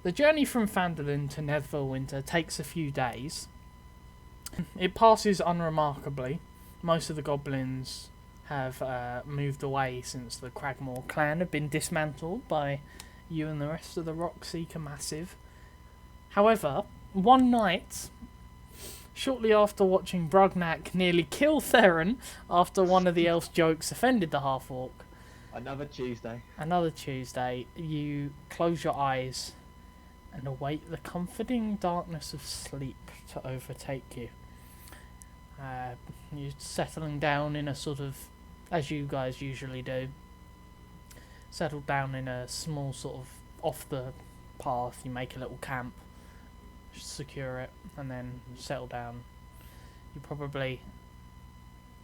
The journey from Phandalin to Neverwinter takes a few days. It passes unremarkably. Most of the goblins have moved away since the Cragmore clan have been dismantled by you and the rest of the Rockseeker Massive. However, one night, shortly after watching Brugnac nearly kill Theron after one of the elf's jokes offended the half-orc, Another Tuesday, you close your eyes and await the comforting darkness of sleep to overtake you. You're settling down in a sort of, as you guys usually do, settle down in a small sort of off the path. You make a little camp, secure it, and then settle down. You probably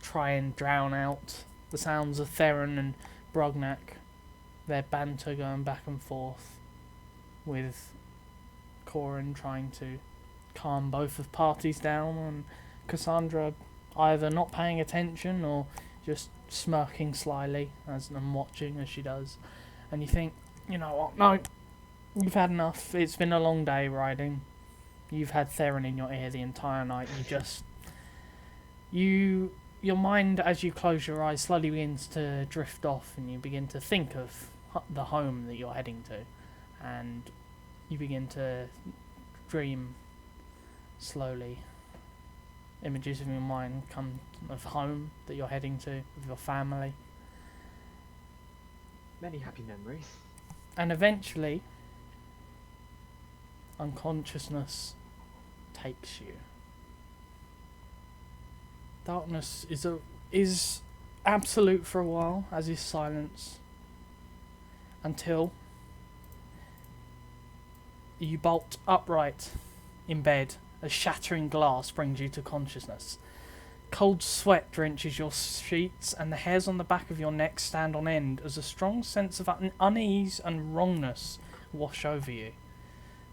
try and drown out the sounds of Theron and Brugnac, their banter going back and forth, with Corin trying to calm both of parties down, and Cassandra either not paying attention or just smirking slyly as I'm watching as she does. And you think, you know what, no, you've had enough. It's been a long day riding. You've had Theron in your ear the entire night. Your mind, as you close your eyes, slowly begins to drift off, and you begin to think of the home that you're heading to, and you begin to dream slowly. Images of your mind come of home that you're heading to with your family. many happy memories. And eventually, unconsciousness takes you. Darkness is absolute for a while, as is silence, until you bolt upright in bed as shattering glass brings you to consciousness. Cold sweat drenches your sheets, and the hairs on the back of your neck stand on end as a strong sense of unease and wrongness wash over you.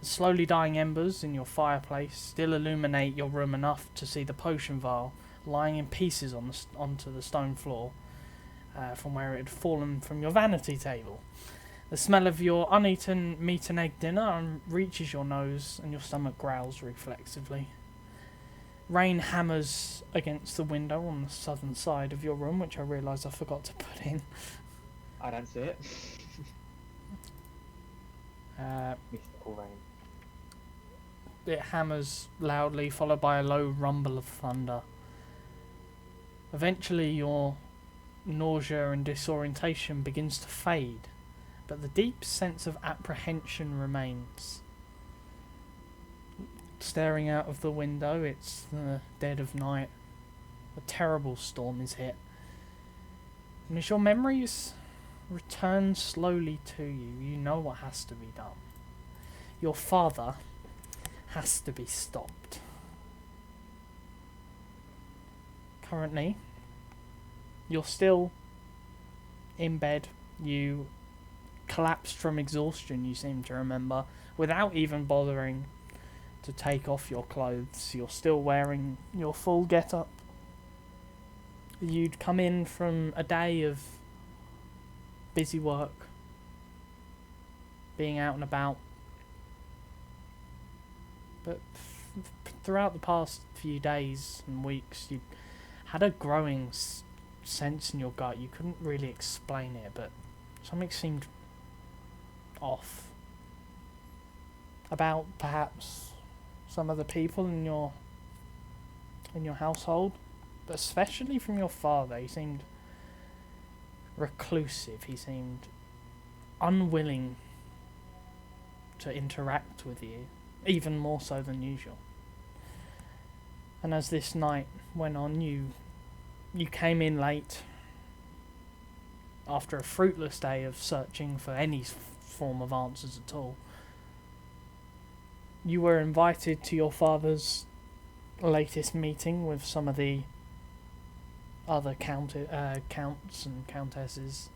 The slowly dying embers in your fireplace still illuminate your room enough to see the potion vial lying in pieces onto the stone floor from where it had fallen from your vanity table. The smell of your uneaten meat and egg dinner reaches your nose, and your stomach growls reflexively. Rain hammers against the window on the southern side of your room, which I realise I forgot to put in. I don't see it. Mystical rain. It hammers loudly, followed by a low rumble of thunder. Eventually, your nausea and disorientation begins to fade, but the deep sense of apprehension remains. Staring out of the window, it's the dead of night. A terrible storm is hit. And as your memories return slowly to you, you know what has to be done. Your father has to be stopped. Currently, you're still in bed. You collapsed from exhaustion, you seem to remember, without even bothering to take off your clothes. You're still wearing your full get-up. You'd come in from a day of busy work, being out and about, but throughout the past few days and weeks you had a growing sense in your gut. You couldn't really explain it, but something seemed off about perhaps some of the people in your household, but especially from your father. He seemed reclusive. He seemed unwilling to interact with you, even more so than usual. And as this night went on, you came in late after a fruitless day of searching for any form of answers at all. You were invited to your father's latest meeting with some of the other counts and countesses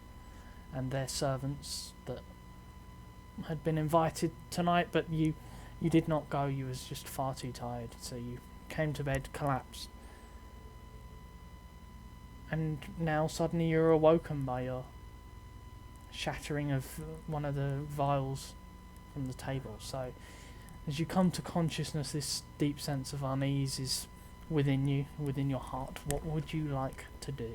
and their servants that had been invited tonight, but you did not go. You was just far too tired, so you came to bed, collapsed, and now suddenly you're awoken by your shattering of one of the vials from the table. So as you come to consciousness, this deep sense of unease is within you, within your heart. What would you like to do?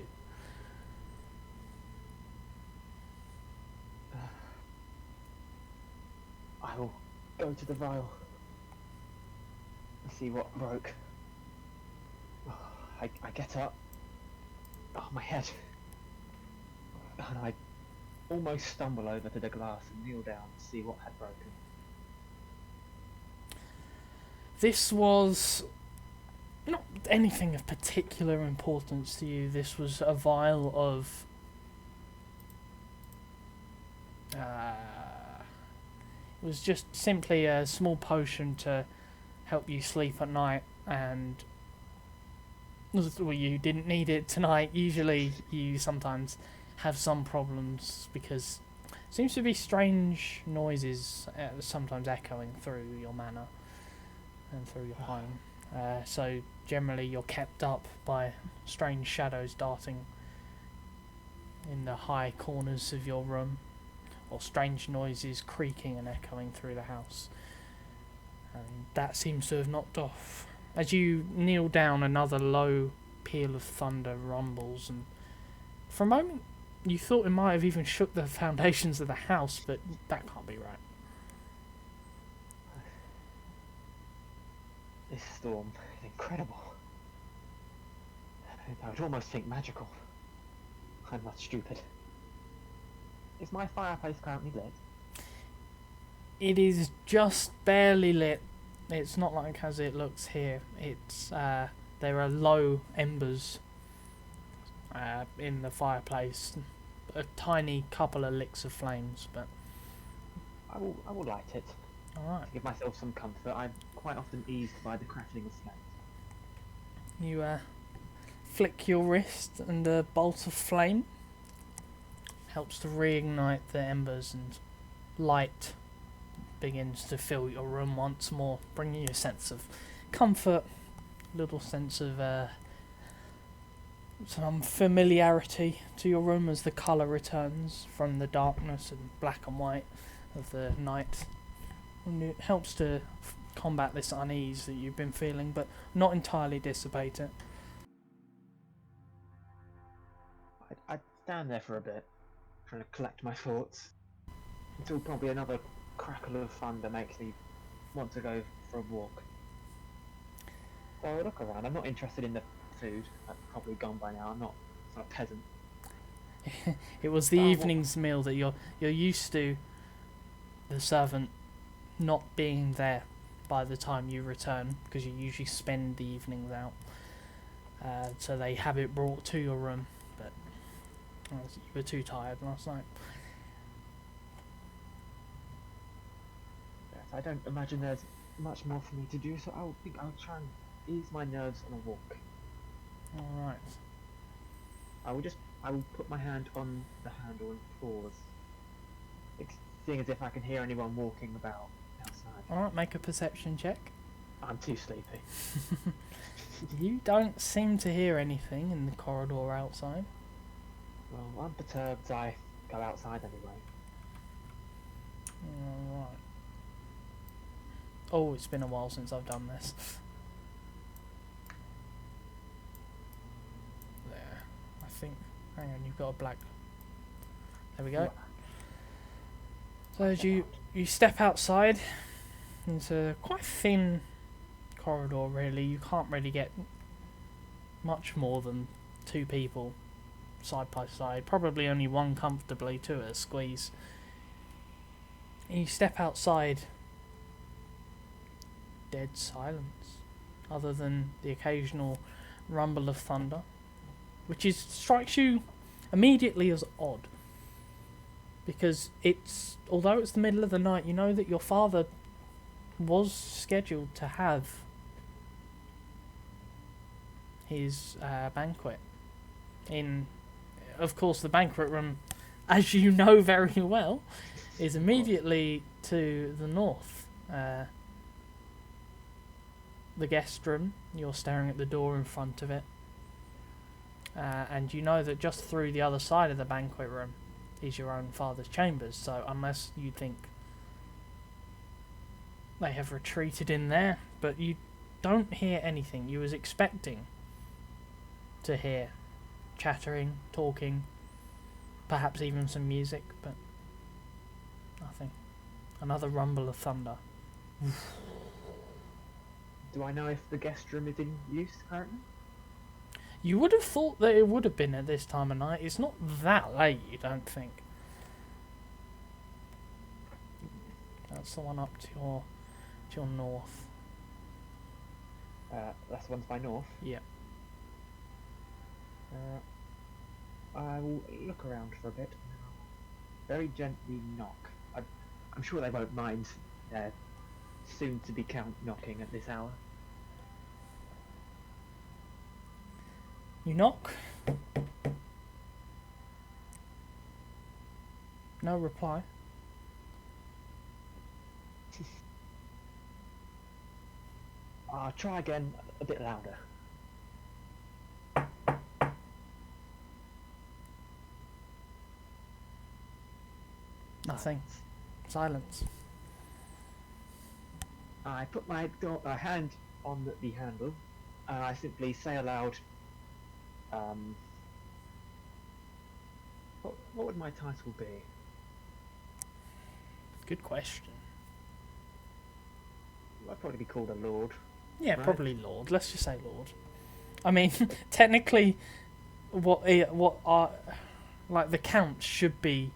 I will go to the vial and see what broke. I get up. Oh, my head. And I almost stumble over to the glass and kneel down to see what had broken. This was not anything of particular importance to you. This was a vial of it was just simply a small potion to help you sleep at night, and well, you didn't need it tonight. Usually you sometimes have some problems because it seems to be strange noises sometimes echoing through your manor and through your home. So generally you're kept up by strange shadows darting in the high corners of your room, or strange noises creaking and echoing through the house. And that seems to have knocked off. As you kneel down, another low peal of thunder rumbles, and for a moment you thought it might have even shook the foundations of the house, but that can't be right. This storm is incredible. I would almost think magical. I'm not stupid. Is my fireplace currently lit? It is just barely lit. It's not like as it looks here. It's there are low embers in the fireplace, a tiny couple of licks of flames, but I will light it. alright. To give myself some comfort. I'm quite often eased by the crackling of flames. You flick your wrist and a bolt of flame helps to reignite the embers, and light begins to fill your room once more, bringing you a sense of comfort, a little sense of some familiarity to your room as the colour returns from the darkness and black and white of the night. And it helps to combat this unease that you've been feeling, but not entirely dissipate it. I'd stand there for a bit, trying to collect my thoughts, until probably another crackle of thunder makes me want to go for a walk. So I look around. I'm not interested in the food. That's probably gone by now. I'm not a peasant. It was the evening's meal that you're used to the servant not being there by the time you return, because you usually spend the evenings out. So they have it brought to your room, but you were too tired last night. Yes, I don't imagine there's much more for me to do, so I'll try and ease my nerves on a walk. Alright. I will put my hand on the handle and pause, seeing as if I can hear anyone walking about outside. Alright, make a perception check. I'm too sleepy. You don't seem to hear anything in the corridor outside. Well, unperturbed, I go outside anyway. Alright. Oh, it's been a while since I've done this. There. I think... Hang on, you've got a black... There we go. So as you step outside, it's a quite thin corridor really. You can't really get much more than two people side by side. Probably only one comfortably, two at a squeeze. And you step outside, dead silence, other than the occasional rumble of thunder, which strikes you immediately as odd. Because although it's the middle of the night, you know that your father was scheduled to have his banquet in, of course, the banquet room, as you know very well, is immediately to the north. The guest room, you're staring at the door in front of it, and you know that just through the other side of the banquet room is your own father's chambers. So unless you think They have retreated in there, but you don't hear anything. You was expecting to hear chattering, talking, perhaps even some music, but nothing. Another rumble of thunder. Do I know if the guest room is in use currently? You would have thought that it would have been at this time of night. It's not that late, you don't think? That's the one up to your north. That's the one to my north. Yeah. I will look around for a bit. Very gently knock. I'm sure they won't mind their soon-to-be Count knocking at this hour. You knock. No reply. I'll try again a bit louder. Nothing. Silence. I put my hand on the handle, and I simply say aloud, what would my title be? Good question. I'd probably be called a lord. Yeah, right? probably Lord. Let's just say Lord. I mean, technically, what are like the counts should be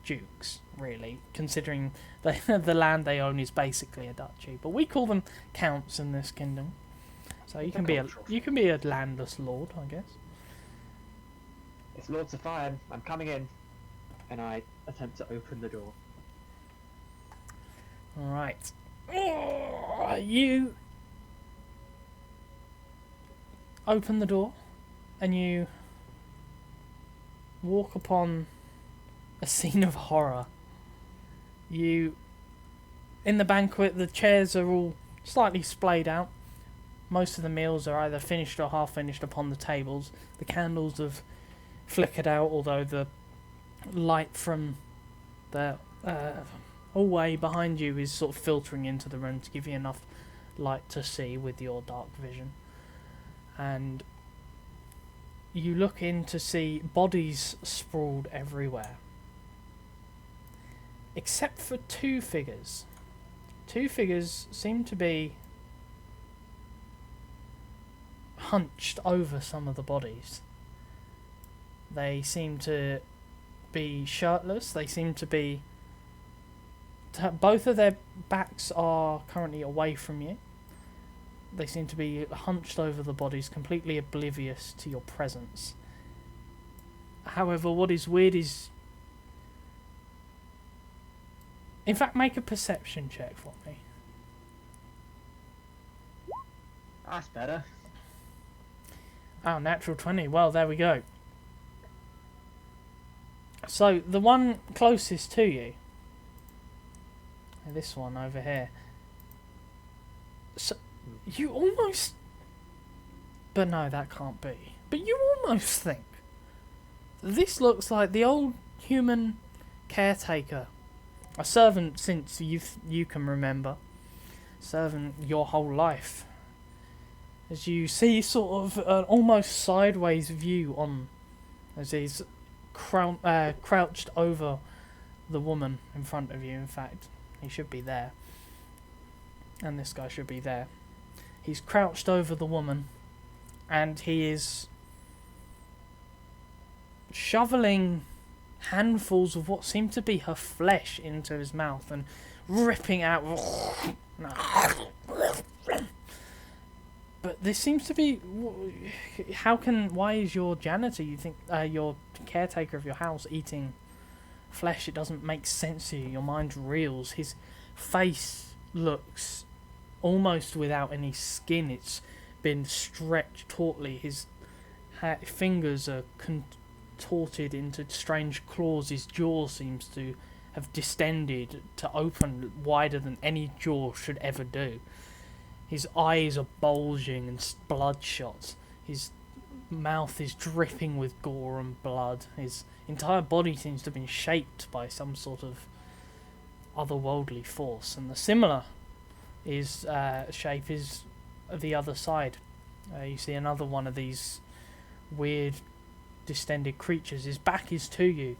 dukes, really, considering the land they own is basically a duchy. But we call them counts in this kingdom. So you can be a landless lord, I guess. It's Lord Sethian. I'm coming in, and I attempt to open the door. All right. You open the door, and you walk upon a scene of horror. In the banquet, the chairs are all slightly splayed out. Most of the meals are either finished or half finished upon the tables. The candles have flickered out, although the light from the hallway behind you is sort of filtering into the room to give you enough light to see with your dark vision. And you look in to see bodies sprawled everywhere. Except for two figures. Two figures seem to be hunched over some of the bodies. They seem to be shirtless. They seem to be... both of their backs are currently away from you. They seem to be hunched over the bodies, completely oblivious to your presence. However, what is weird is... In fact, make a perception check for me. That's better. Oh, natural 20. Well, there we go. So, the one closest to you, this one over here, so you almost... But no, that can't be. But you almost think this looks like the old human caretaker. A servant since you can remember. Servant your whole life. As you see sort of an almost sideways view on... as he's crouched over the woman in front of you. In fact, he should be there. And this guy should be there. He's crouched over the woman, and he is shoveling handfuls of what seem to be her flesh into his mouth and ripping out. But this seems to be... Why is your janitor, you think, your caretaker of your house eating flesh? It doesn't make sense to you. Your mind reels. His face looks almost without any skin. It's been stretched tautly. His fingers are contorted into strange claws. His jaw seems to have distended to open wider than any jaw should ever do. His eyes are bulging and bloodshot. His mouth is dripping with gore and blood. His entire body seems to have been shaped by some sort of otherworldly force. And the similar is shape is the other side. You see another one of these weird distended creatures. His back is to you,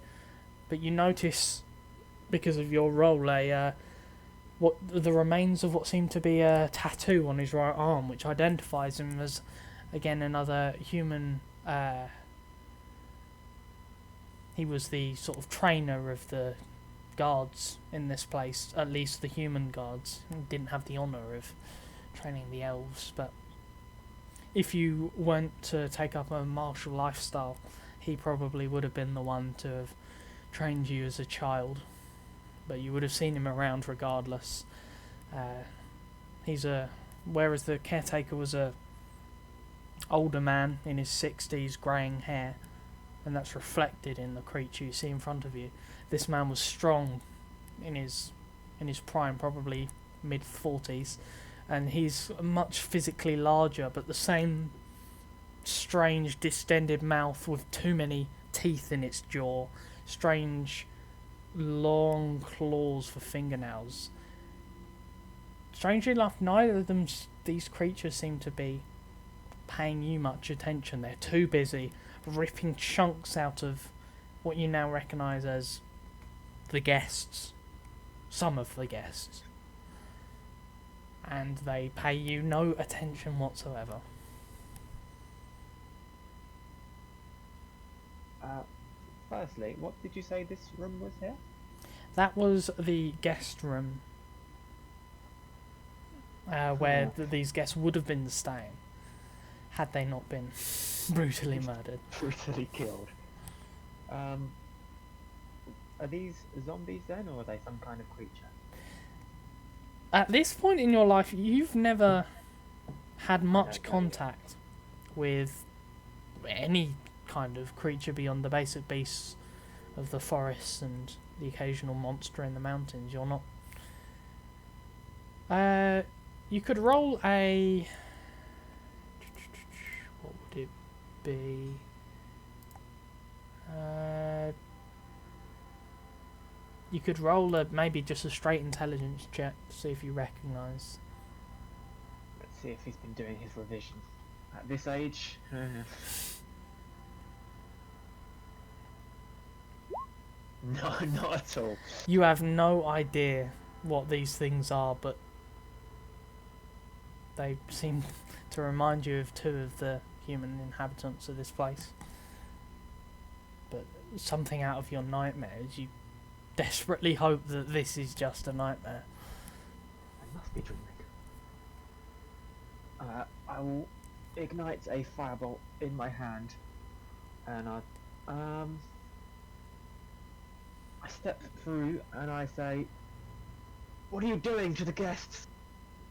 but you notice, because of your roll, what the remains of what seemed to be a tattoo on his right arm, which identifies him as, again, another human. He was the sort of trainer of the guards in this place, at least the human guards. He didn't have the honour of training the elves, but if you weren't to take up a martial lifestyle, he probably would have been the one to have trained you as a child. But you would have seen him around regardless. Whereas the caretaker was a older man in his 60s, greying hair, and that's reflected in the creature you see in front of you. This man was strong in his prime, probably mid-40s, and he's much physically larger, but the same strange distended mouth with too many teeth in its jaw, strange long claws for fingernails. Strangely enough, neither of these creatures seem to be paying you much attention. They're too busy ripping chunks out of what you now recognise as the guests, some of the guests, and they pay you no attention whatsoever. Firstly, what did you say this room was here? That was the guest room, where these guests would have been staying, had they not been brutally murdered. Brutally killed. Are these zombies then, or are they some kind of creature? At this point in your life, you've never had much contact with any kind of creature beyond the basic beasts of the forests and the occasional monster in the mountains. You're not... you could roll a... What would it be? You could roll maybe just a straight intelligence check to see if you recognise. Let's see if he's been doing his revision. At this age... No, not at all. You have no idea what these things are, but they seem to remind you of two of the human inhabitants of this place. But something out of your nightmares, you desperately hope that this is just a nightmare. I must be dreaming. I will ignite a firebolt in my hand, and I step through and I say, "What are you doing to the guests?"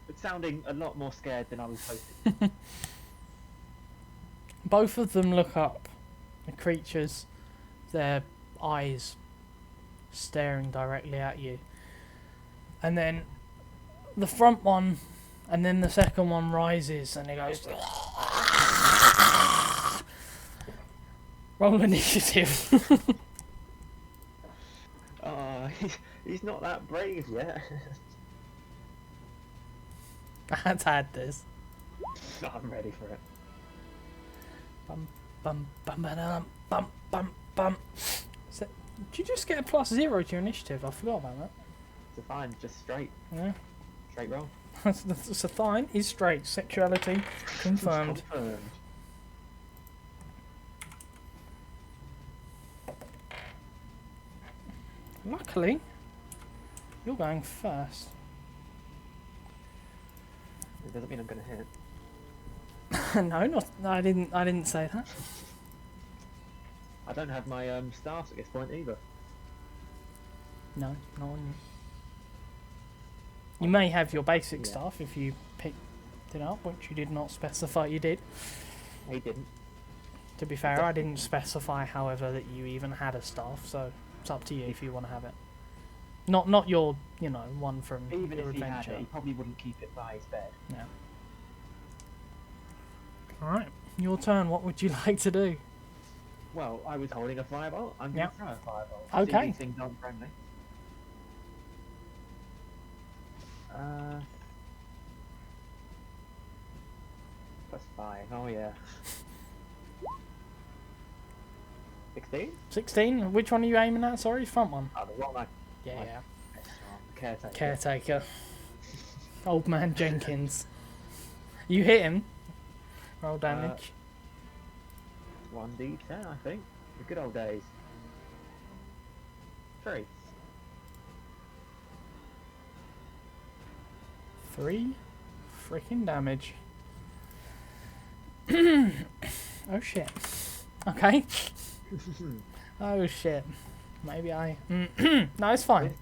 It's sounding a lot more scared than I was hoping. Both of them look up. The creatures, their eyes staring directly at you. And then the front one, and then the second one rises and it goes... Roll initiative. He's not that brave yet. I had to add this. I'm ready for it. Bum bum bum bum bum bum bum. So, did you just get a +0 to your initiative? I forgot about that. It's fine, just straight. Yeah. Straight roll. So fine is straight. Sexuality confirmed. Confirmed. Luckily, you're going first. It doesn't mean I'm going to hit. No, I didn't say that. I don't have my staff at this point either. No, not on you. You may have your basic Yeah. staff if you picked it up, which you did not specify you did. He didn't. To be fair, I didn't specify, however, that you even had a staff, so it's up to you if you want to have it. Not your, one from Even your if he had adventure. it, he probably wouldn't keep it by his bed. Yeah. Alright, your turn. What would you like to do? Well, I was holding a fireball. I'm going Yep. to throw a fireball. Okay. See, these things aren't friendly. Plus 5. Oh yeah. 16? 16. Which one are you aiming at? Sorry, front one. Oh, the one I. Yeah, my yeah. Caretaker. Caretaker. Old man Jenkins. You hit him. Roll damage. 1d10, I think. The good old days. 3. 3 freaking damage. Oh shit. Okay. Oh shit. Maybe I. No, it's fine.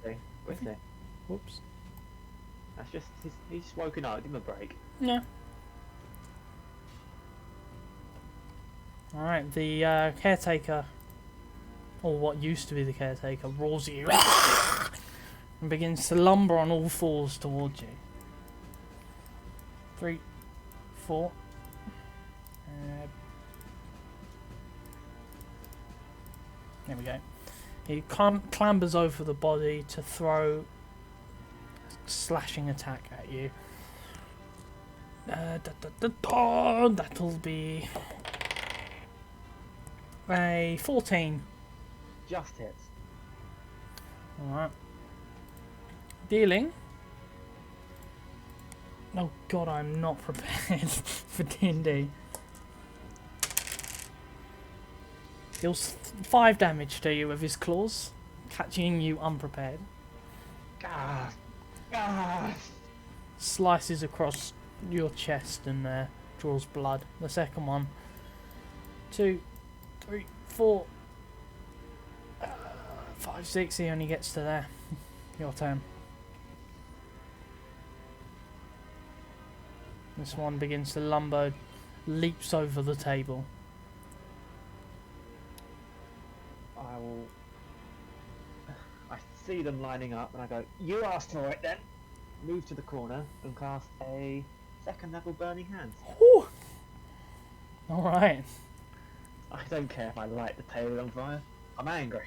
With it. Whoops. That's just. He's just woken up. Give him a break. Yeah. Alright, the caretaker, or what used to be the caretaker, roars at you and begins to lumber on all fours towards you. 3, 4. There we go. He clambers over the body to throw a slashing attack at you. That'll be a 14. Just hits. Alright. Dealing. Oh god, I'm not prepared for D&D. Deals 5 damage to you with his claws, catching you unprepared. Ah. Ah. Slices across your chest and draws blood. The second one. 2, 3, 4, 5, 6. He only gets to there. Your turn. This one begins to lumber, leaps over the table. I see them lining up and I go, you asked for it then! Move to the corner and cast a second level Burning Hands. Alright. I don't care if I light the table on fire. I'm angry.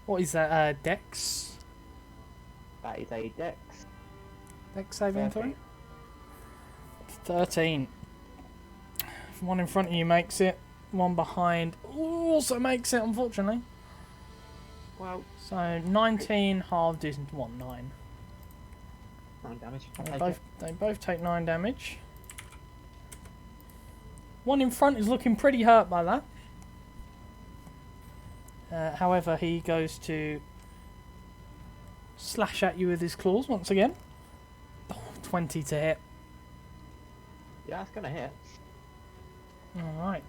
What is that, Dex? That is a Dex. Dex saving throw? 13. One in front of you makes it. One behind also makes it, unfortunately. Well, so 19 halved is 9. 9 damage. They both take 9 damage. One in front is looking pretty hurt by that. However, he goes to slash at you with his claws once again. 20 to hit. Yeah, it's gonna hit. Alright.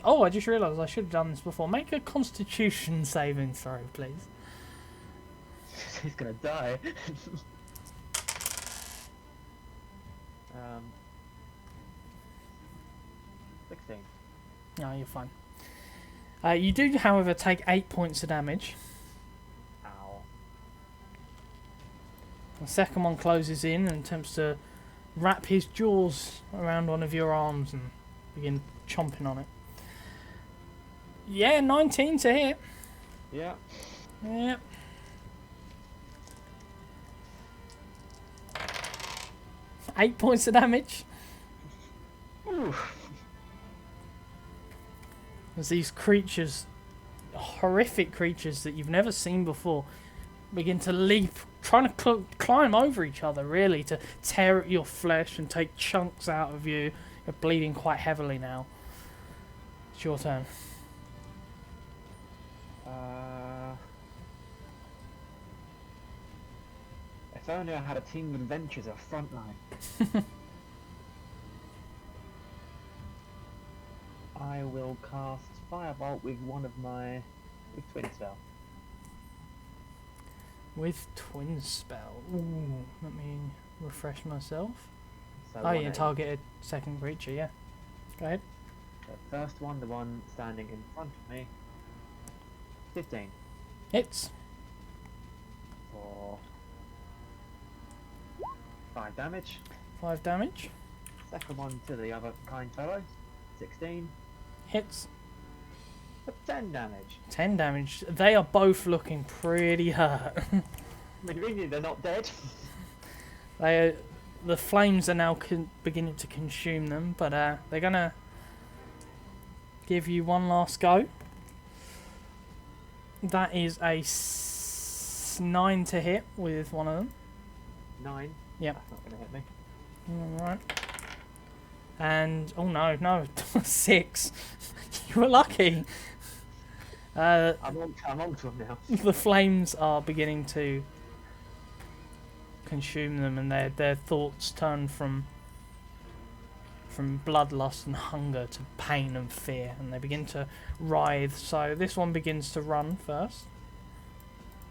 Oh, I just realised I should have done this before. Make a Constitution saving throw, please. He's gonna die. 16. No, you're fine. You do, however, take 8 points of damage. Ow. The second one closes in and attempts to wrap his jaws around one of your arms and begin chomping on it. Yeah, 19 to hit. Yeah. Yep. Eight points of damage. Oof. As these creatures, horrific creatures that you've never seen before, begin to leap, trying to climb over each other, really, to tear at your flesh and take chunks out of you. You're bleeding quite heavily now. It's your turn. If only I had a team of adventurers at frontline. I will cast Firebolt with one of my... with Twin Spell. With Twin Spell. Ooh, let me refresh myself. So oh, you target a second creature, yeah. Go ahead. The first one, the one standing in front of me. 15. Hits. For 5 damage. 5 damage. Second one to the other kind fellow. 16. Hits. For 10 damage. 10 damage. They are both looking pretty hurt. I mean, really, they're not dead. the flames are now beginning to consume them, but they're gonna give you one last go. That is a 9 to hit with one of them. 9? Yep. That's not going to hit me. Alright. And, oh no, 6. You were lucky. I'm on to them now. The flames are beginning to consume them, and their thoughts turn from bloodlust and hunger to pain and fear, and they begin to writhe. So this one begins to run first.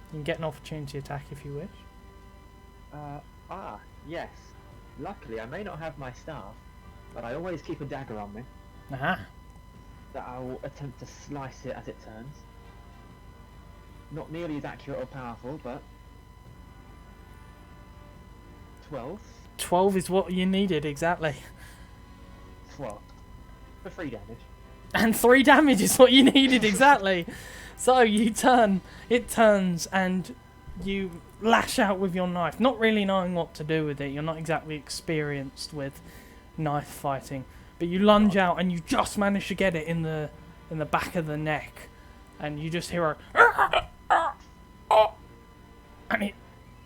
You can get an opportunity attack if you wish. Yes. Luckily, I may not have my staff, but I always keep a dagger on me. Aha. That I will attempt to slice it as it turns. Not nearly as accurate or powerful, but 12. 12 is what you needed, exactly. Well, for 3 damage. And 3 damage is what you needed, exactly. So you turn, it turns, and you lash out with your knife, not really knowing what to do with it. You're not exactly experienced with knife fighting, but you lunge out and you just manage to get it in the back of the neck, and you just hear a and it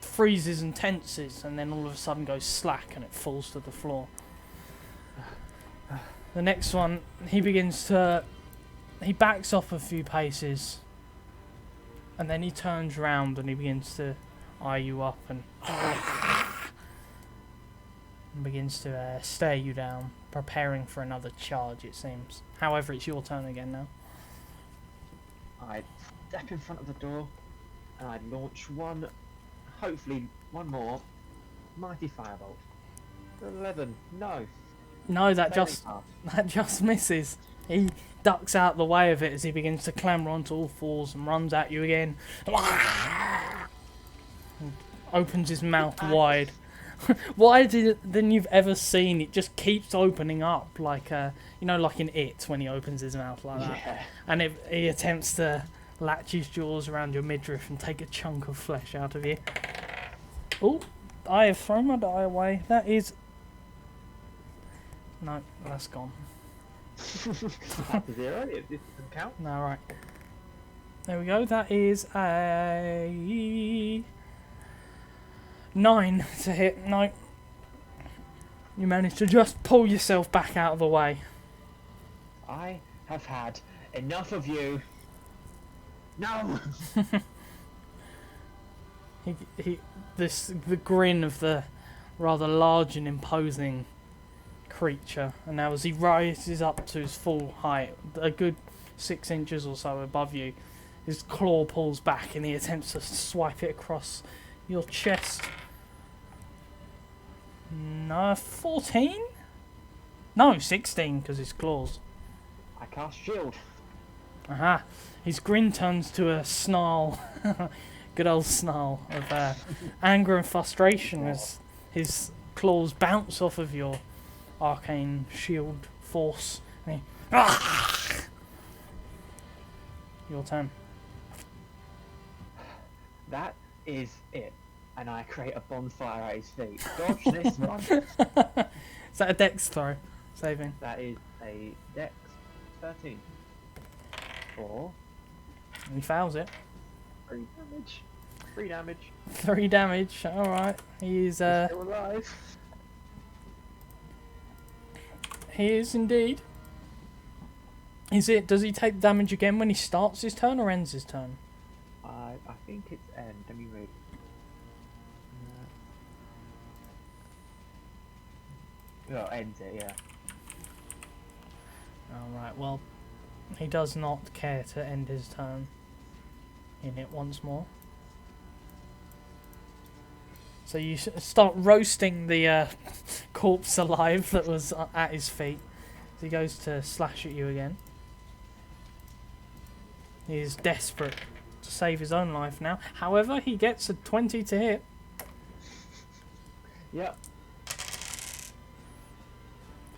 freezes and tenses, and then all of a sudden goes slack and it falls to the floor. The next one, he backs off a few paces, and then he turns round and he begins to eye you up and begins to stare you down, preparing for another charge, it seems. However, it's your turn again now. I step in front of the door, and I launch one, hopefully one more, mighty firebolt. 11, no. No, that just misses. He ducks out the way of it as he begins to clamber onto all fours and runs at you again. And opens his mouth wide. Wider than you've ever seen. It just keeps opening up like like in It when he opens his mouth like that. Yeah. And he attempts to latch his jaws around your midriff and take a chunk of flesh out of you. Oh, I have thrown my die away. That is... No, that's gone. Back to 0, it doesn't count. No, right. There we go. That is a 9 to hit. No. You managed to just pull yourself back out of the way. I have had enough of you. No! The grin of the rather large and imposing creature, and now as he rises up to his full height, a good 6 inches or so above you, his claw pulls back and he attempts to swipe it across your chest. No, 14? No, 16 because his claws. I cast shield. Aha. His grin turns to a snarl. Good old snarl of anger and frustration as his claws bounce off of your arcane shield force. And your turn. That is it. And I create a bonfire at his feet. Dodge this one. Is that a dex throw? Saving. That is a dex 13. 4. And he fails it. 3 damage. 3 damage. 3 damage. Alright. He's Still alive. He is indeed. Does he take damage again when he starts his turn or ends his turn? I think it's end. Let me read. Well, ends it, yeah. Alright, well, he does not care to end his turn in it once more. So you start roasting the corpse alive that was at his feet. As he goes to slash at you again. He is desperate to save his own life now. However, he gets a 20 to hit. Yep.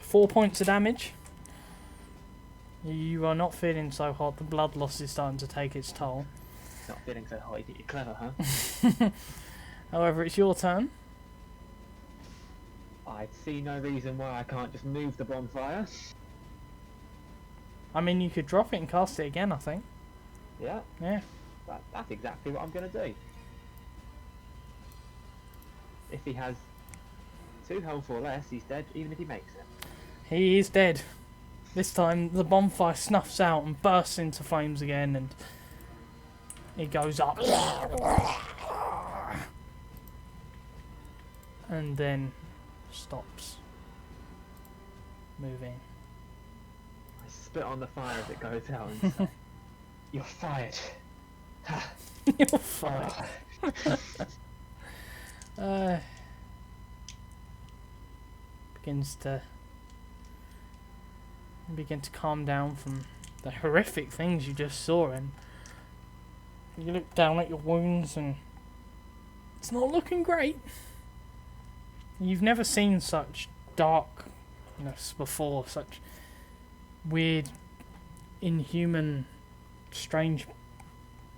4 points of damage. You are not feeling so hot. The blood loss is starting to take its toll. Not feeling so hot. You're clever, huh? However, it's your turn. I see no reason why I can't just move the bonfire. I mean, you could drop it and cast it again, I think. Yeah, Yeah. that's exactly what I'm going to do. If he has 2 health or less, he's dead, even if he makes it. He is dead. This time the bonfire snuffs out and bursts into flames again, and it goes up. And then stops moving. I spit on the fire as it goes out and say, "You're fired." You're fired. Begin to calm down from the horrific things you just saw, and you look down at your wounds and it's not looking great. You've never seen such darkness before, such weird, inhuman, strange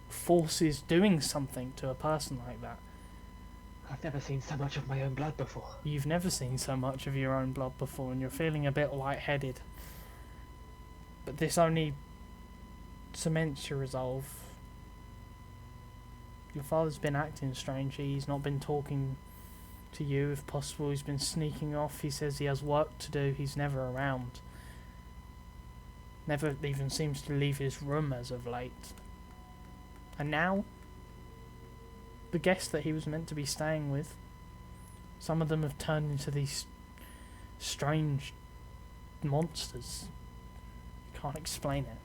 forces doing something to a person like that. I've never seen so much of my own blood before. You've never seen so much of your own blood before, and you're feeling a bit lightheaded. But this only cements your resolve. Your father's been acting strangely. He's not been talking to you, if possible. He's been sneaking off. He says he has work to do. He's never around. Never even seems to leave his room as of late. And now, the guests that he was meant to be staying with, some of them have turned into these strange monsters. Can't explain it.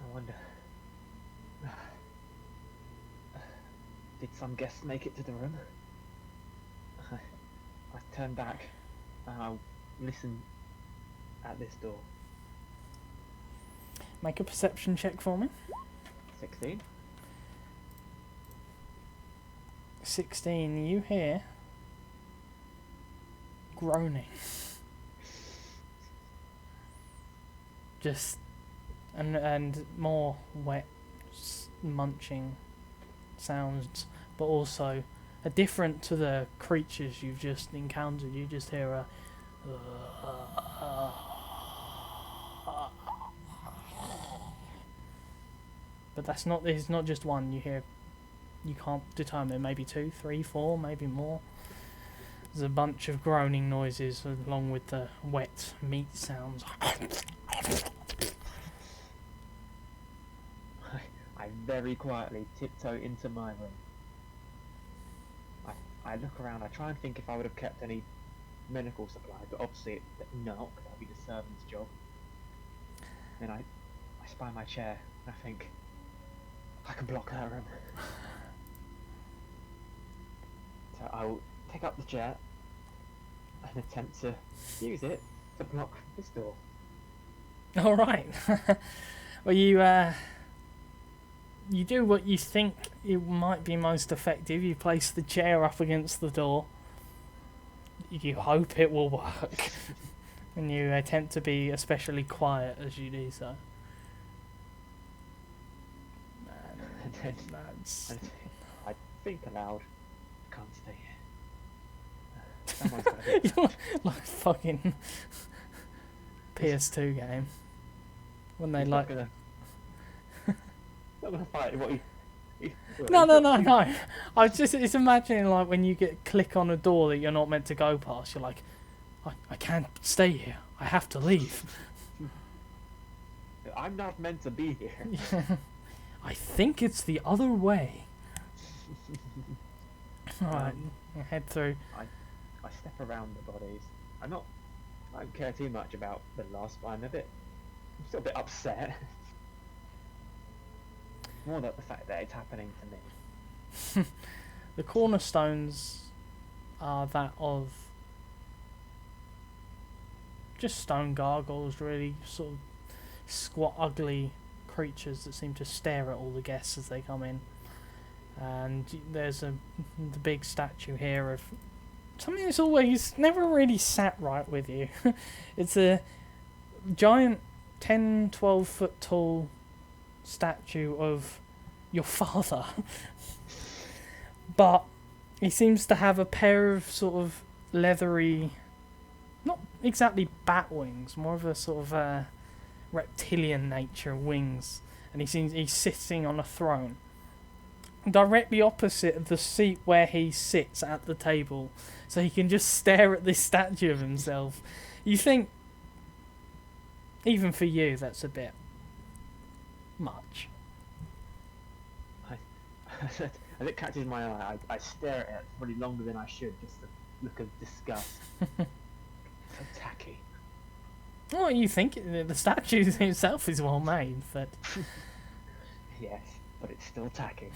I wonder... Did some guests make it to the room? I turn back and I'll listen at this door. Make a perception check for me. 16. 16. You hear groaning. Just and more wet munching sounds, but also different to the creatures you've just encountered. You just hear a but that's not, it's not just one. You hear, you can't determine, maybe 2, 3, 4, maybe more. There's a bunch of groaning noises along with the wet meat sounds. I very quietly tiptoe into my room. I look around, I try and think if I would have kept any medical supplies, but obviously no, that would be the servant's job. Then I spy my chair, and I think, I can block that room. So I'll pick up the chair and attempt to use it to block this door. Alright. Well, you do what you think it might be most effective. You place the chair up against the door. You hope it will work. And you attempt to be especially quiet as you do so. And then That's... I think aloud, I can't stay here. Someone's got to be You're like fucking PS2 game. When they like... Not gonna fight what No. I was just imagining like when you click on a door that you're not meant to go past. You're like, I can't stay here. I have to leave. I'm not meant to be here. Yeah. I think it's the other way. Alright, head through. I step around the bodies. I don't care too much about the last one. I'm still a bit upset. More than the fact that it's happening to me. The cornerstones are that of just stone gargoyles, really, sort of squat, ugly creatures that seem to stare at all the guests as they come in. And there's the big statue here of something that's always never really sat right with you. It's a giant 10-12 foot tall statue of your father, but He seems to have a pair of sort of leathery, not exactly bat wings, more of a sort of reptilian nature wings, and he's sitting on a throne directly opposite of the seat where he sits at the table, so he can just stare at this statue of himself. You think, even for you, that's a bit much. As it catches my eye, I stare at it probably longer than I should, just a look of disgust. So tacky. Well, you think the statue itself is well made, but Yes, but it's still tacky.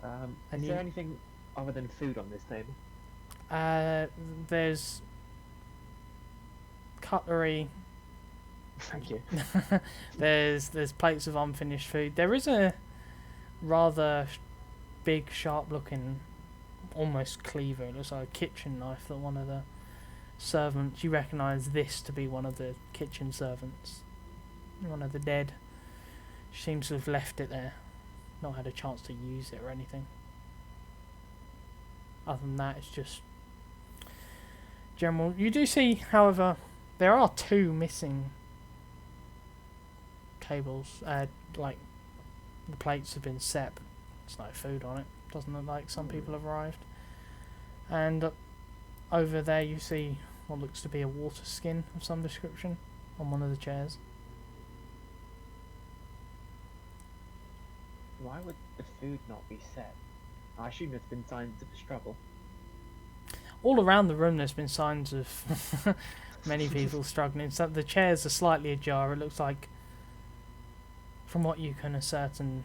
And Is there anything other than food on this table? there's cutlery. Thank you. There's plates of unfinished food. There is a rather big, sharp-looking, almost cleaver. It looks like a kitchen knife that one of the servants. You recognise this to be one of the kitchen servants, one of the dead. She seems to have left it there, not had a chance to use it or anything. Other than that, it's just general. You do see, however, there are 2 missing tables. Like the plates have been set, but there's no food on it. Doesn't look like some people have arrived. And over there, you see what looks to be a water skin of some description on one of the chairs. Why would the food not be set? I assume there's been signs of struggle. All around the room, there's been signs of many people struggling. So the chairs are slightly ajar. It looks like, from what you can ascertain,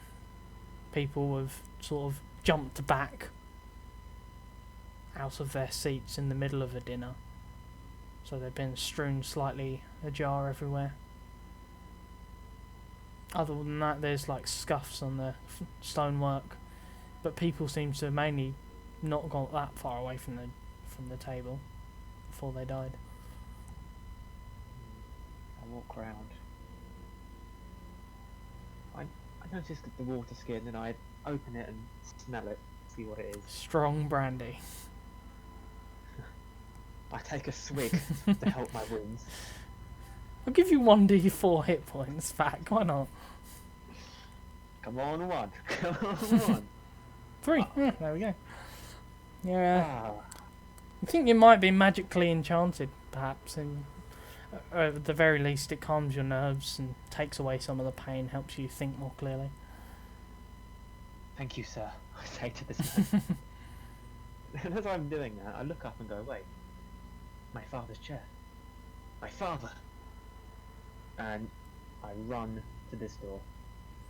people have sort of jumped back out of their seats in the middle of a dinner. So they've been strewn slightly ajar everywhere. Other than that, there's like scuffs on the stonework, but people seem to have mainly not got that far away from the table before they died. I walk around. I noticed the water skin, and I open it and smell it, see what it is. Strong brandy. I take a swig to help my wounds. I'll give you 1d4 hit points back. Why not? Come on, 1. Come on. 3. Yeah, there we go. Yeah. Ah. I think you might be magically enchanted, perhaps, and at the very least it calms your nerves and takes away some of the pain, helps you think more clearly. Thank you, sir, I say to this man. And as I'm doing that, I look up and go, wait, my father's chair. My father! And I run to this door.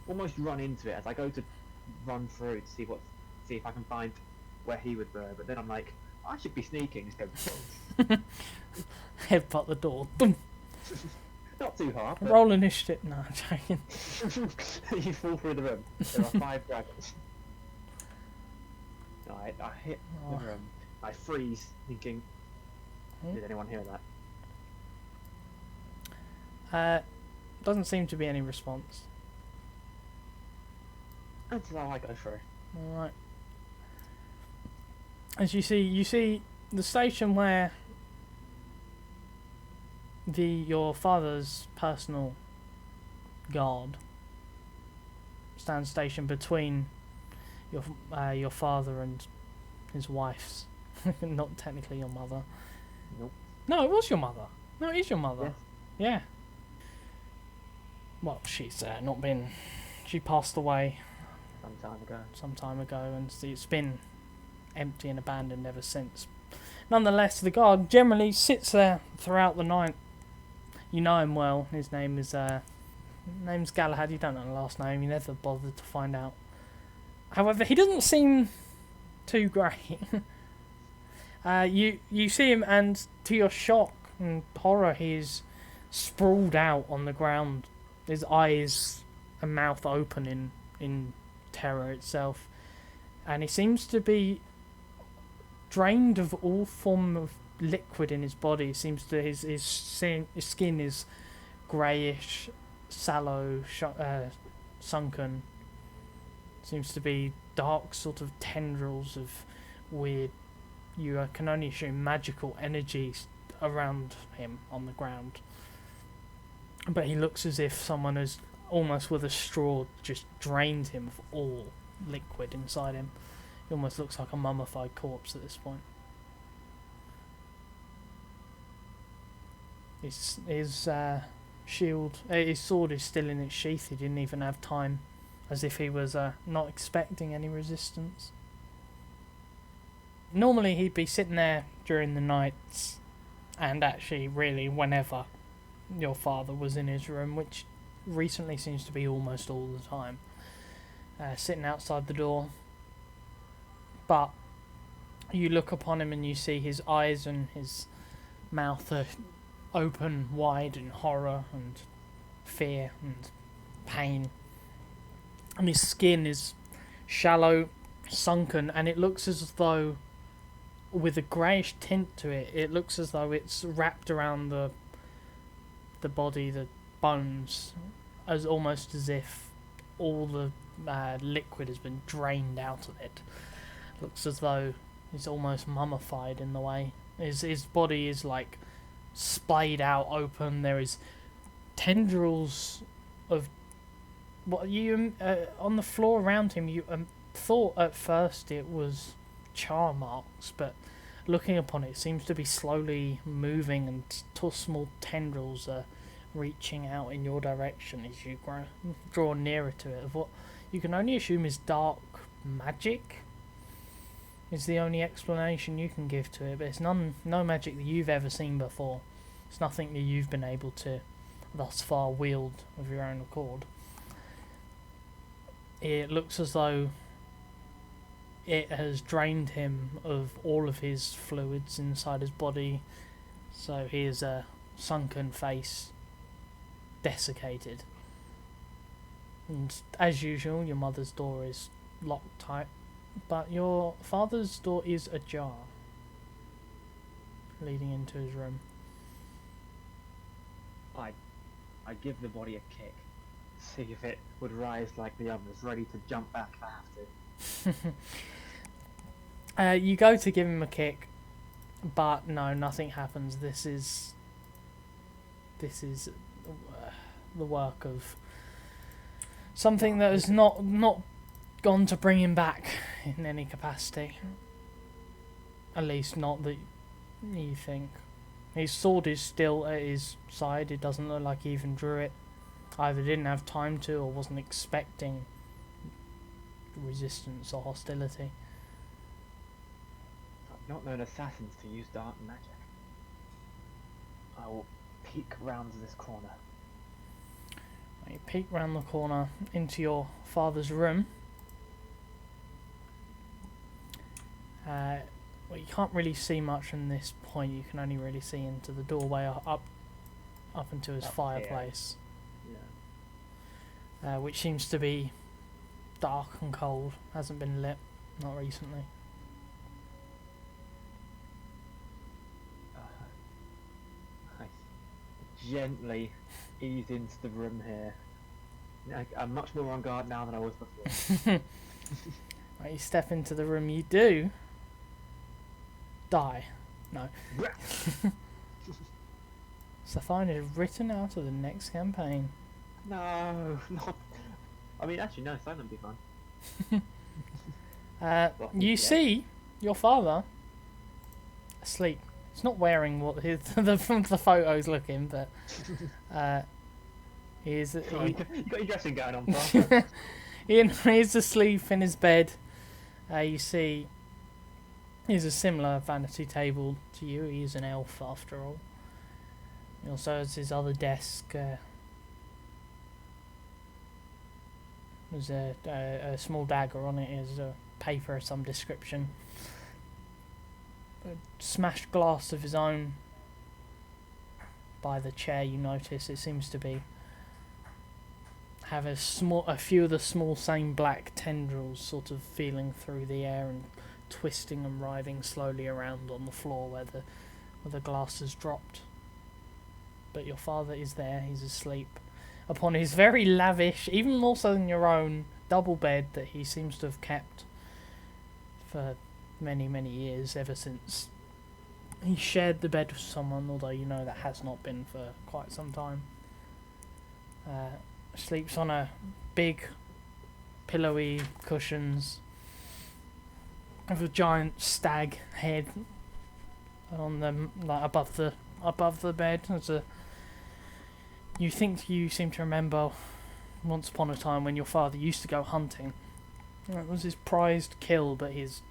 Almost run into it as I go to run through to see if I can find where he would go, but then I'm like, I should be sneaking, just go Headbutt the door. Boom. not too hard. But Roll initiative. No, I'm joking. you fall through the room. There are 5 dragons. I hit the room. I freeze, thinking, did anyone hear that? Doesn't seem to be any response. Until I go through. Alright. As you see the station where your father's personal guard stands stationed between your father and his wife's. Not technically your mother. Nope. No, it was your mother. No, it is your mother. Yes. Yeah. Well, she's not been. She passed away some time ago, and it's been empty and abandoned ever since. Nonetheless, the guard generally sits there throughout the night. You know him well. His name's Galahad. You don't know the last name. You never bothered to find out. However, he doesn't seem too great. You see him, and to your shock and horror, he is sprawled out on the ground. His eyes and mouth open in terror itself, and he seems to be drained of all form of liquid in his body. It seems to his skin is greyish, sallow, sunken. Seems to be dark sort of tendrils of weird, you can only assume magical energies around him on the ground. But he looks as if someone has, almost with a straw, just drained him of all liquid inside him. He almost looks like a mummified corpse at this point. His shield, his sword is still in its sheath. He didn't even have time, as if he was not expecting any resistance. Normally he'd be sitting there during the nights, and actually really whenever your father was in his room, which recently seems to be almost all the time, sitting outside the door. But you look upon him and you see his eyes and his mouth are open wide in horror and fear and pain, and his skin is shallow, sunken, and it looks as though, with a greyish tint to it, it looks as though it's wrapped around the body, the bones, as almost as if all the liquid has been drained out of it. Looks as though he's almost mummified in the way. His body is like splayed out open. There is tendrils of what you on the floor around him. You thought at first it was char marks, but looking upon it, it seems to be slowly moving, and small tendrils are reaching out in your direction as you draw nearer to it, of what you can only assume is dark magic. Is the only explanation you can give to it, but it's no magic that you've ever seen before. It's nothing that you've been able to thus far wield of your own accord. It looks as though it has drained him of all of his fluids inside his body, so he is a sunken face, desiccated. And as usual, your mother's door is locked tight, but your father's door is ajar, leading into his room. I give the body a kick, see if it would rise like the others, ready to jump back if I have to. You go to give him a kick, but no, nothing happens. This is the work of something that has not gone to bring him back in any capacity. At least not that you think. His sword is still at his side. It doesn't look like he even drew it. Either didn't have time to, or wasn't expecting resistance or hostility. I've not known assassins to use dark magic. I will peek round this corner. You peek round the corner into your father's room. Well, you can't really see much from this point. You can only really see into the doorway up into his fireplace. Yeah. Which seems to be dark and cold. Hasn't been lit, not recently. I gently ease into the room here. I'm much more on guard now than I was before. Right, you step into the room. You do die. No. Sethian is written out of the next campaign. No, not. I mean, actually, no, Silent would be fun. You see your father asleep. He's not wearing what the photos looking, but he is. You got your dressing gown on, Father. He's asleep in his bed. You see, he's a similar vanity table to you. He's an elf after all. He also has his other desk. There's a small dagger on it. There's a paper of some description. A smashed glass of his own by the chair. You notice it seems to be have a few of the small same black tendrils sort of feeling through the air and twisting and writhing slowly around on the floor where the glass has dropped. But your father is there. He's asleep upon his very lavish, even more so than your own, double bed that he seems to have kept for many, many years, ever since he shared the bed with someone, although you know that has not been for quite some time. Sleeps on a big, pillowy cushions with a giant stag head on them, like above the bed. You think you seem to remember once upon a time when your father used to go hunting. It was his prized kill, but he's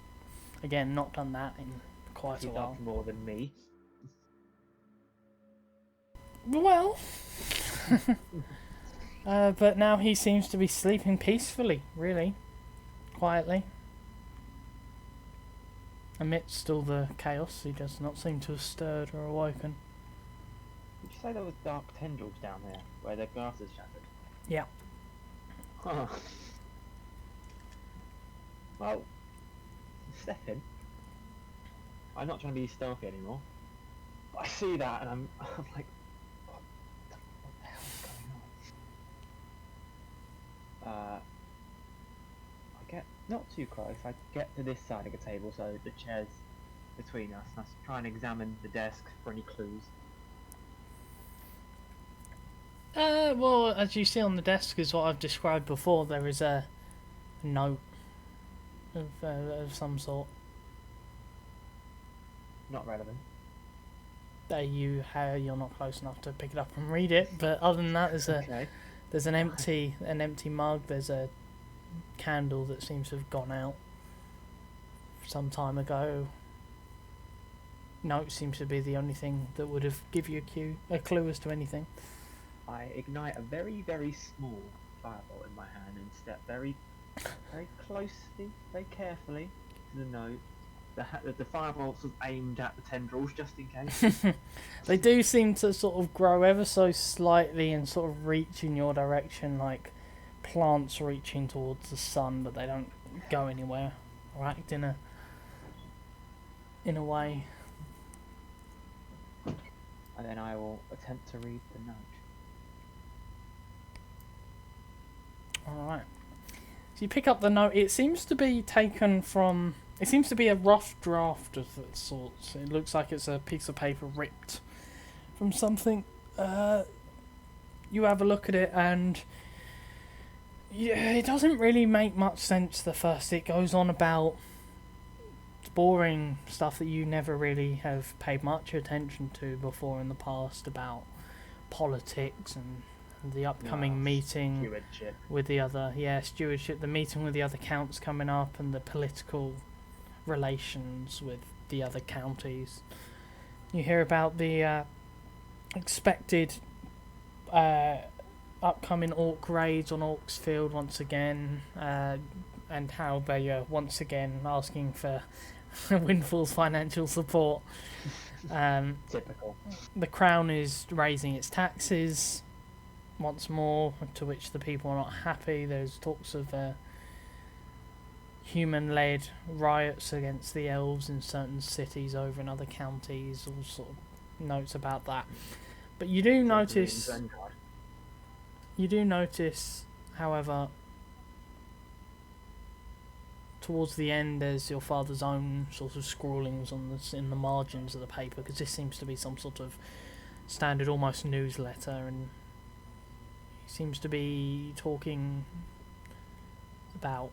again not done that in quite a He while. loved more than me. Well, but now he seems to be sleeping peacefully, really, quietly. Amidst all the chaos, he does not seem to have stirred or awoken. Did you say there was dark tendrils down there, where the glass is shattered? Yeah. Huh. Well, Stefan, I'm not trying to be stealthy anymore. But I see that and I'm like, what the hell is going on? I get not too close. I get to this side of the table, so the chair's between us, and I try and examine the desk for any clues. Well, as you see on the desk is what I've described before. There is a note of some sort. Not relevant. You're not close enough to pick it up and read it. But other than that, Okay. there's an empty mug. There's a candle that seems to have gone out some time ago. Note seems to be the only thing that would have give you a clue as to anything. I ignite a very, very small fireball in my hand and step very, very closely, very carefully to the note. The fireball sort of aimed at the tendrils, just in case. They do seem to sort of grow ever so slightly and sort of reach in your direction, like plants reaching towards the sun, but they don't go anywhere or act in a way. And then I will attempt to read the note. Alright. So you pick up the note. It seems to be taken from... It seems to be a rough draft of sorts. It looks like it's a piece of paper ripped from something. You have a look at it and... Yeah, it doesn't really make much sense the first. It goes on about boring stuff that you never really have paid much attention to before in the past, about politics and the upcoming meeting Stewardship. with the other stewardship, the meeting with the other counts coming up, and the political relations with the other counties. You hear about the expected upcoming orc raids on Orcs Field once again, and how they are once again asking for Windfall's financial support. Typical. The Crown is raising its taxes once more, to which the people are not happy. There's talks of human-led riots against the elves in certain cities over in other counties, all sort of notes about that. But you do notice, however, towards the end there's your father's own sort of scrawlings on in the margins of the paper, because this seems to be some sort of standard almost newsletter, and he seems to be talking about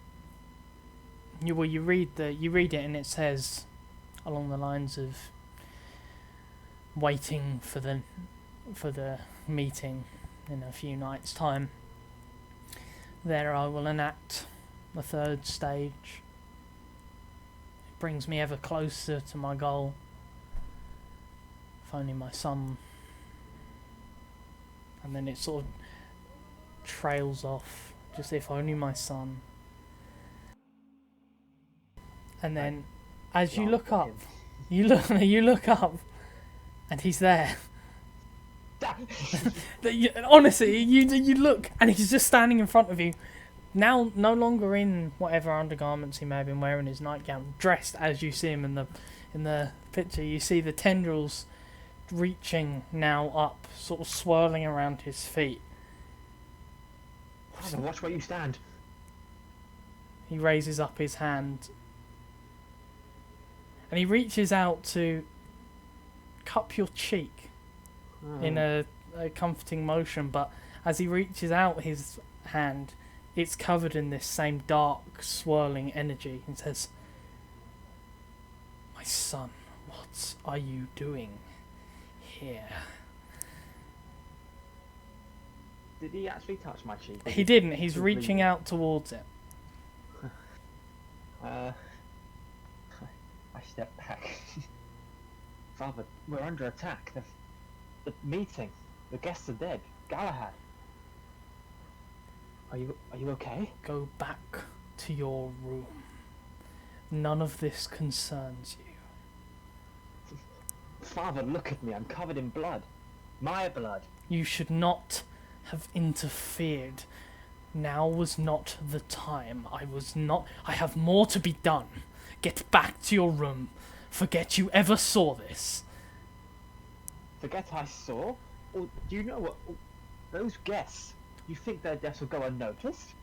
you read it and it says along the lines of waiting for the meeting in a few nights' time. There I will enact the third stage. It brings me ever closer to my goal. If only my son. And then it sort of trails off. Just if only my son. And then, as you look up, you look up, and he's there. Honestly, you look, and he's just standing in front of you. Now, no longer in whatever undergarments he may have been wearing, his nightgown, dressed as you see him in the picture. You see the tendrils reaching now up, sort of swirling around his feet. Father, watch where you stand. He raises up his hand and he reaches out to cup your cheek in a comforting motion, but as he reaches out his hand, it's covered in this same dark, swirling energy. He says, "My son, what are you doing here?" Did he actually touch my cheek? He didn't. He's reaching out towards it. I step back. Father, we're under attack. The meeting. The guests are dead. Galahad. Are you okay? Go back to your room. None of this concerns you. Father, look at me. I'm covered in blood. My blood. You should not have interfered. Now was not the time. I have more to be done. Get back to your room. Forget you ever saw this. Forget I saw? Or do you know what? Those guests, you think their deaths will go unnoticed?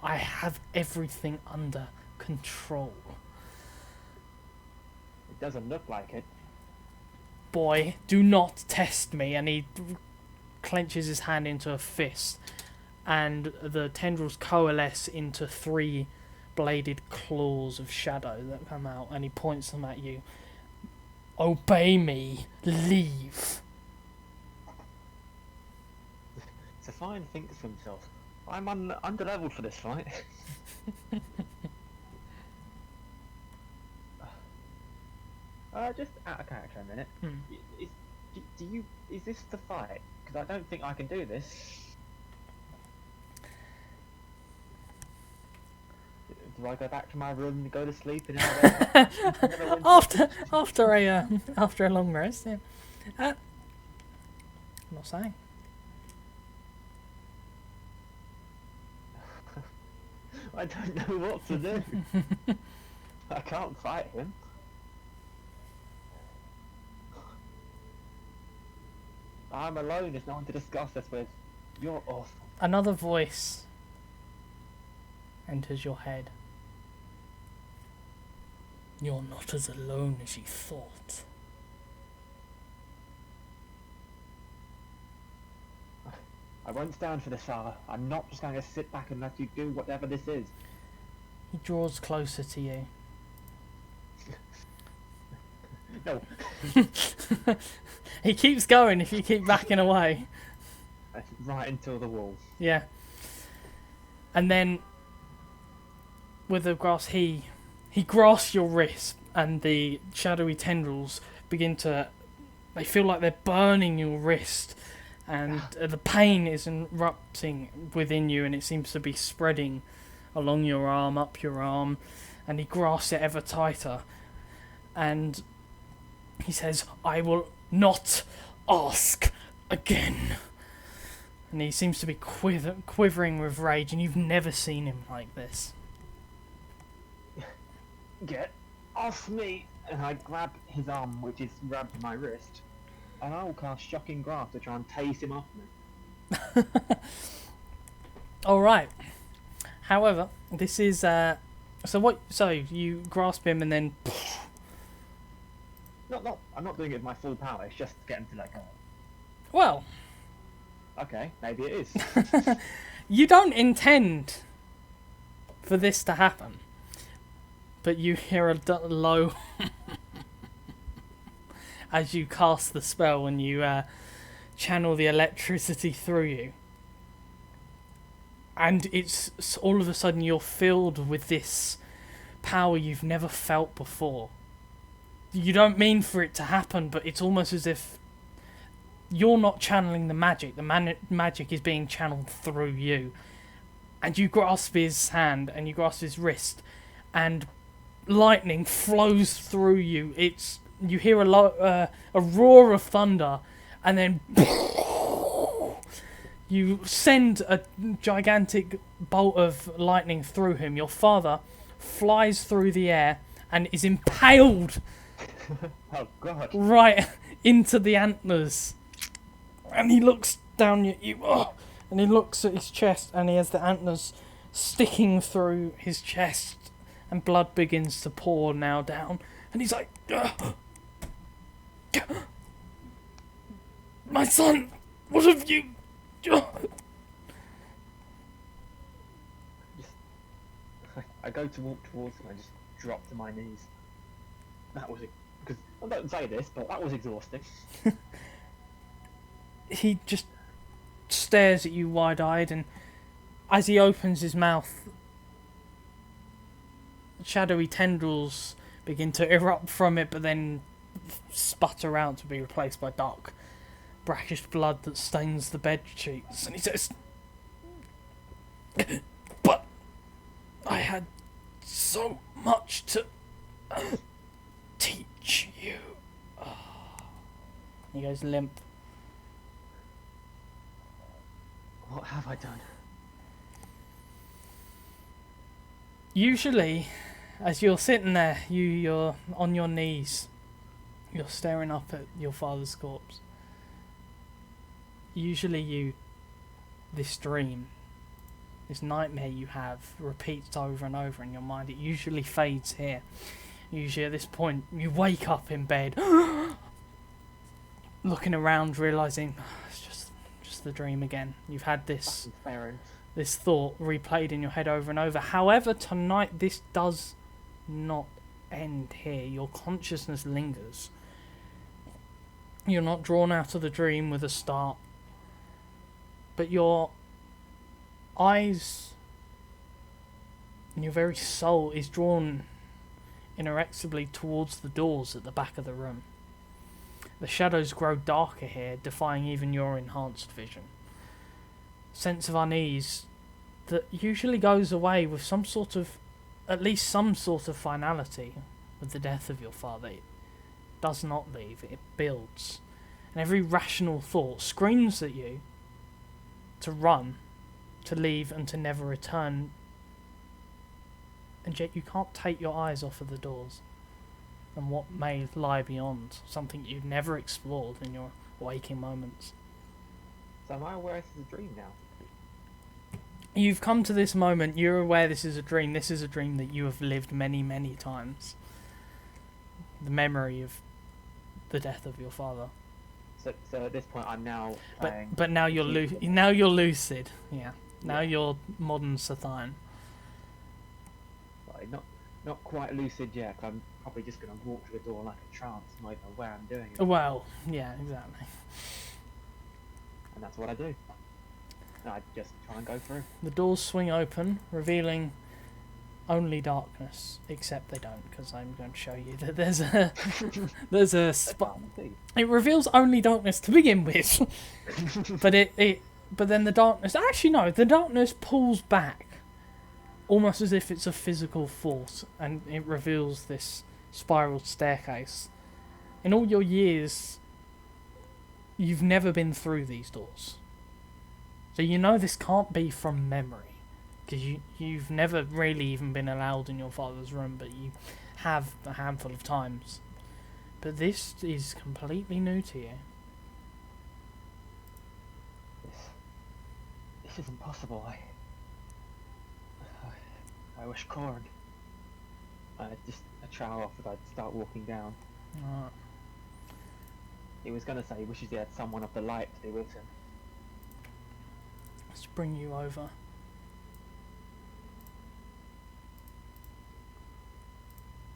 I have everything under control. It doesn't look like it. Boy, do not test me. And he clenches his hand into a fist, and the tendrils coalesce into 3 bladed claws of shadow that come out, and he points them at you. Obey me. Leave. Sethian thinks to himself, I'm under-leveled for this fight. Just out of character a minute. Is this the fight? Because I don't think I can do this. Do I go back to my room and go to sleep in after a long rest? Yeah. I'm not saying. I don't know what to do. I can't fight him. I'm alone. There's no one to discuss this with. You're awful. Another voice enters your head. You're not as alone as you thought. I won't stand for this, Father. I'm not just going to sit back and let you do whatever this is. He draws closer to you. No. He keeps going if you keep backing away. Right until the wall. Yeah. And then, with the grass, he grasps your wrist, and the shadowy tendrils begin to... They feel like they're burning your wrist, and the pain is erupting within you, and it seems to be spreading along your arm, up your arm, and he grasps it ever tighter. And he says, I will not ask again. And he seems to be quivering with rage, and you've never seen him like this. Get off me! And I grab his arm, which is grabbed my wrist, and I will cast Shocking Grasp to try and tase him off me. Alright. However, this is so you grasp him and then I'm not doing it with my full power, it's just to get him to let go. Well, okay, maybe it is. You don't intend for this to happen, but you hear a low as you cast the spell and you channel the electricity through you. And it's all of a sudden you're filled with this power you've never felt before. You don't mean for it to happen, but it's almost as if you're not channeling the magic. The magic is being channeled through you. And you grasp his hand and you grasp his wrist, and lightning flows through you. You hear a roar of thunder, and then you send a gigantic bolt of lightning through him. Your father flies through the air and is impaled Oh God! right into the antlers. And he looks down at you, and he looks at his chest, and he has the antlers sticking through his chest, and blood begins to pour now down, and he's like, my son, what have you... I go to walk towards him, I just drop to my knees. That was it. Because I don't say this, but that was exhausting. He just stares at you wide-eyed, and as he opens his mouth, shadowy tendrils begin to erupt from it, but then sputter out to be replaced by dark, brackish blood that stains the bed sheets. And he says, "But I had so much to teach you." He goes limp. What have I done? Usually, as you're sitting there, you're on your knees, you're staring up at your father's corpse. Usually this dream, this nightmare you have, repeats over and over in your mind. It usually fades here. Usually at this point, you wake up in bed, looking around, realising, it's just the dream again. You've had this thought replayed in your head over and over. However, tonight this does not end here. Your consciousness lingers. You're not drawn out of the dream with a start, but your eyes and your very soul is drawn inexorably towards the doors at the back of the room. The shadows grow darker here, defying even your enhanced vision. Sense of unease that usually goes away with at least some sort of finality with the death of your father. It does not leave, it builds. And every rational thought screams at you to run, to leave, and to never return. And yet you can't take your eyes off of the doors and what may lie beyond, something you've never explored in your waking moments. So am I aware this is a dream now? You've come to this moment, you're aware this is a dream. This is a dream that you have lived many, many times. The memory of the death of your father. So at this point I'm now playing... But now you're lucid, yeah. Now you're modern Sethian. Like, not quite lucid yet, 'cause I'm probably just going to walk to the door like a trance, not even aware I'm doing it. Well, yeah, exactly. And that's what I do. I just try and go through. The doors swing open, revealing only darkness, except they don't, because I'm going to show you that there's a spot. It reveals only darkness to begin with, but then the darkness. Actually, no, the darkness pulls back, almost as if it's a physical force, and it reveals this spiraled staircase. In all your years, you've never been through these doors. So you know this can't be from memory, because you've never really even been allowed in your father's room, but you have a handful of times. But this is completely new to you. This isn't possible. I wish Corn. Just a trowel off, and I'd start walking down. Alright. He was going to say he wishes he had someone of the light to be with him. Let's bring you over.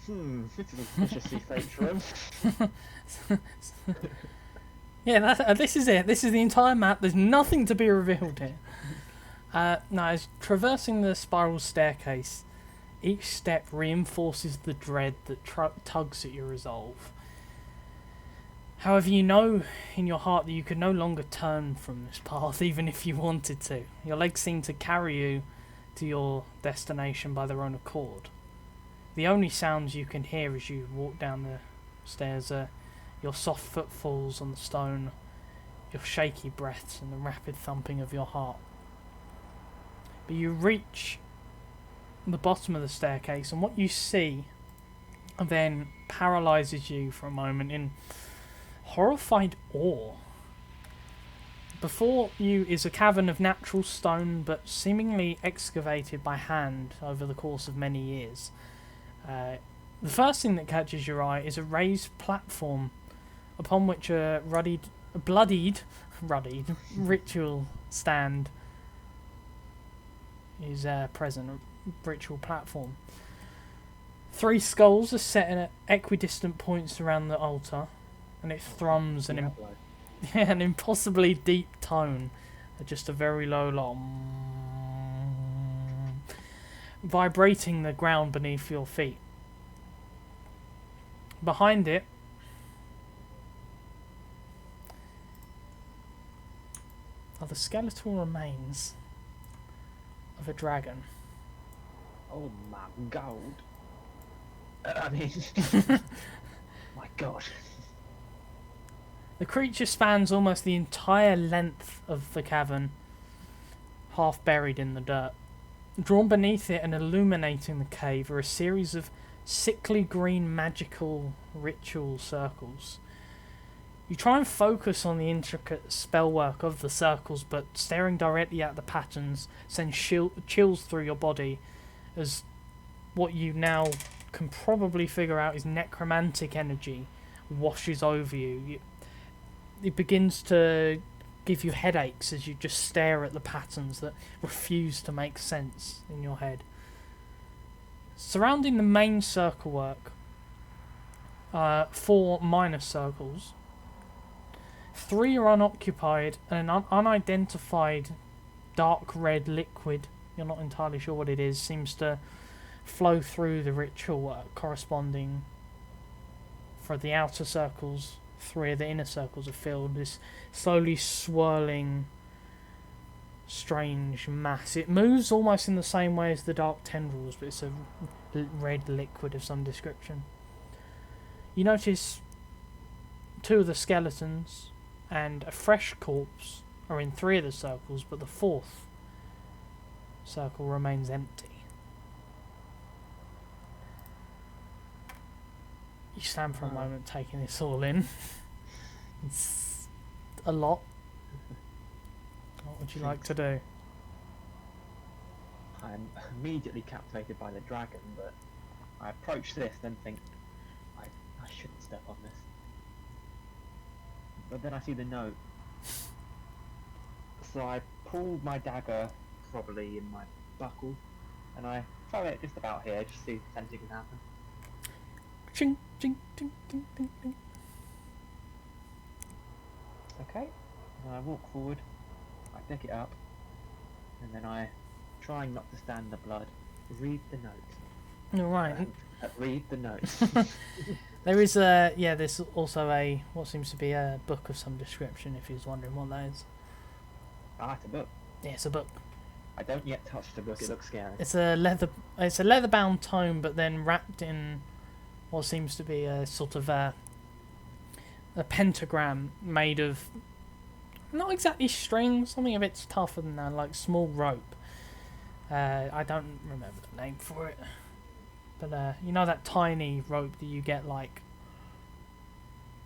This is a viciously fake room. Yeah, this is it. This is the entire map. There's nothing to be revealed here. Now, as traversing the spiral staircase, each step reinforces the dread that tugs at your resolve. However, you know in your heart that you could no longer turn from this path, even if you wanted to. Your legs seem to carry you to your destination by their own accord. The only sounds you can hear as you walk down the stairs are your soft footfalls on the stone, your shaky breaths, and the rapid thumping of your heart. But you reach the bottom of the staircase, and what you see then paralyzes you for a moment in horrified awe. Before you is a cavern of natural stone, but seemingly excavated by hand over the course of many years. The first thing that catches your eye is a raised platform upon which a bloodied ritual stand is present, a ritual platform. 3 skulls are set in equidistant points around the altar, and it thrums an impossibly deep tone at just a very low vibrating the ground beneath your feet. Behind it are the skeletal remains of a dragon. Oh my god. I mean, my god. The creature spans almost the entire length of the cavern, half buried in the dirt. Drawn beneath it and illuminating the cave are a series of sickly green magical ritual circles. You try and focus on the intricate spellwork of the circles, but staring directly at the patterns sends chills through your body as what you now can probably figure out is necromantic energy washes over you. It begins to give you headaches as you just stare at the patterns that refuse to make sense in your head. Surrounding the main circle work, 4 minor circles. 3 are unoccupied, and an unidentified dark red liquid, you're not entirely sure what it is, seems to flow through the ritual work, corresponding for the outer circles. 3 of the inner circles are filled. This slowly swirling, strange mass. It moves almost in the same way as the dark tendrils, but it's a red liquid of some description. You notice 2 of the skeletons and a fresh corpse are in 3 of the circles, but the 4th circle remains empty. You stand for a moment taking this all in. It's a lot. What would you like to do? I'm immediately captivated by the dragon, but I approach this then think I shouldn't step on this. But then I see the note. So I pull my dagger probably in my buckle and I throw it just about here just to see if anything can happen. Ching, ching, ching, ching, ching, ching. Okay, and I walk forward, I pick it up, and then I, trying not to stand the blood, read the note. Alright. Read the note. There is there's also what seems to be a book of some description, if you was wondering what that is. Ah, it's a book. Yeah, it's a book. I don't yet touch the book, it looks scary. It's a leather-bound tome, but then wrapped in what seems to be a sort of a pentagram made of not exactly string, something a bit tougher than that, like small rope. I don't remember the name for it, but you know that tiny rope that you get like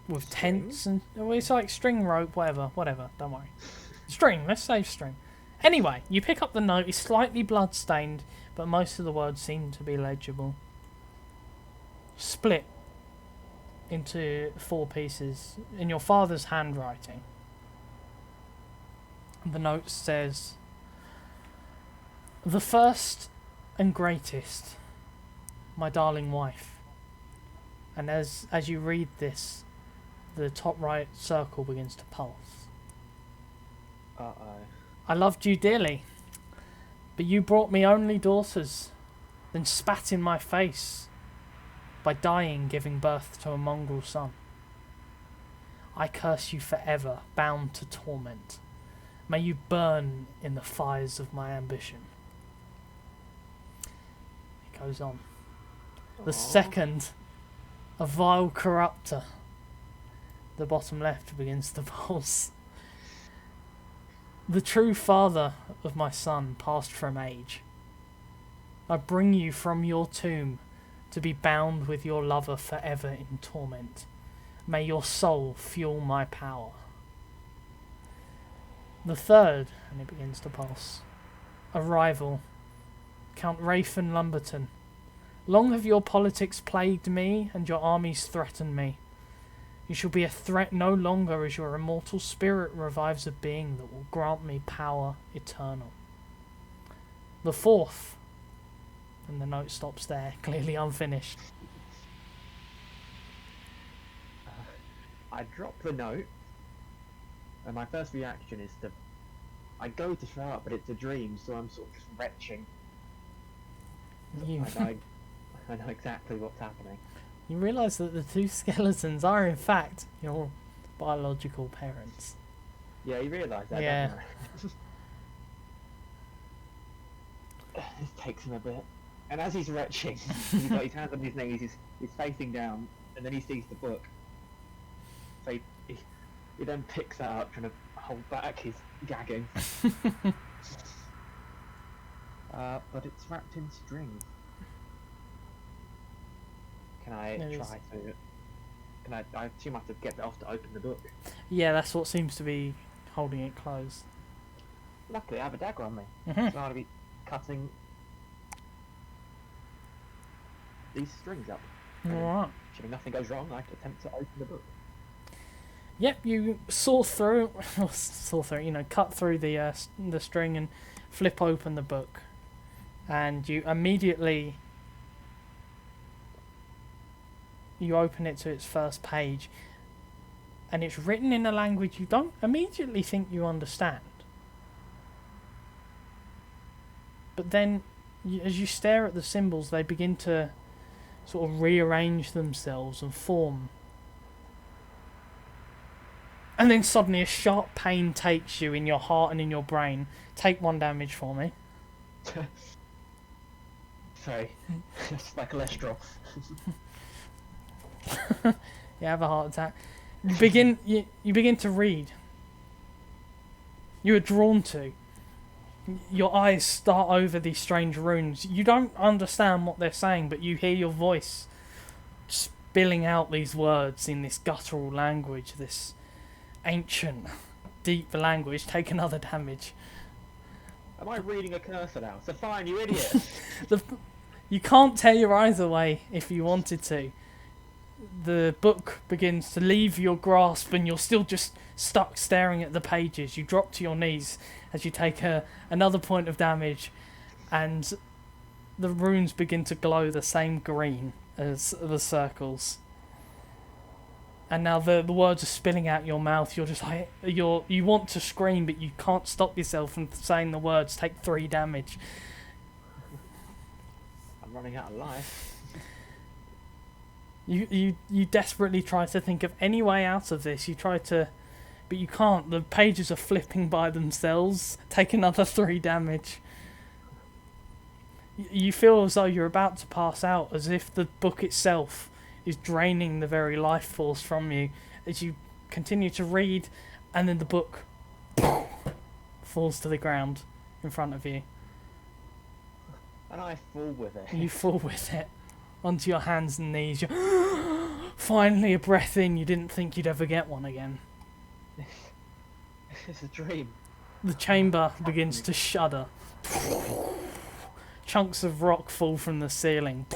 with String? tents and it's like string rope, whatever. Don't worry, string. Let's say string. Anyway, you pick up the note. It's slightly blood-stained, but most of the words seem to be legible. Split into 4 pieces in your father's handwriting. The note says, "The first and greatest, my darling wife." And as you read this, the top right circle begins to pulse. Uh-oh. "I loved you dearly, but you brought me only daughters, then spat in my face by dying giving birth to a mongrel son. I curse you forever, bound to torment. May you burn in the fires of my ambition." It goes on. "The second, a vile corrupter." The bottom left begins to pulse. "The true father of my son passed from age. I bring you from your tomb to be bound with your lover forever in torment. May your soul fuel my power." The third, and it begins to pulse. Arrival. Count Rayfin Lumberton. Long have your politics plagued me, and your armies threatened me. You shall be a threat no longer, as your immortal spirit revives a being that will grant me power eternal. The fourth, and the note stops there, clearly unfinished. I drop the note, and my first reaction is to... I go to throw up, but it's a dream, so I'm sort of just retching. You, I know exactly what's happening. you realise that the two skeletons are in fact your biological parents. Yeah, you realise that, Yeah. don't you? This takes him a bit. And as he's retching, he's got his hands on his knees, he's facing down, and then he sees the book. So he then picks that up, trying to hold back his gagging. But it's wrapped in string. Can I try to... I assume I have to get it off to open the book. Yeah, that's what seems to be holding it closed. Luckily I have a dagger on me. Mhm. So I'll be cutting these strings up. Alright. Assuming nothing goes wrong, I attempt to open the book. Yep, you saw through, cut through the string and flip open the book. And you immediately... You open it to its first page. And it's written in a language you don't immediately think you understand. But then, as you stare at the symbols, they begin to sort of rearrange themselves and form. And then suddenly a sharp pain takes you in your heart and in your brain. Take 1 damage for me. Sorry, it's my cholesterol. You have a heart attack. You begin to read. You are drawn to. Your eyes start over these strange runes. You don't understand what they're saying, but you hear your voice spilling out these words in this guttural language, this ancient, deep language. Take another damage. Am I reading a curse now? So fine, you idiot! You can't tear your eyes away if you wanted to. The book begins to leave your grasp and you're still just stuck staring at the pages. You drop to your knees as you take another point of damage, and the runes begin to glow the same green as the circles. And now the words are spilling out your mouth. You're just like, you want to scream, but you can't stop yourself from saying the words. Take 3 damage. I'm running out of life. You desperately try to think of any way out of this. You try to, but you can't. The pages are flipping by themselves. Take another 3 damage. You feel as though you're about to pass out, as if the book itself is draining the very life force from you as you continue to read, and then the book falls to the ground in front of you. And I fall with it. You fall with it onto your hands and knees. You're finally a breath in. You didn't think you'd ever get one again. It's a dream. The chamber begins to shudder. Chunks of rock fall from the ceiling.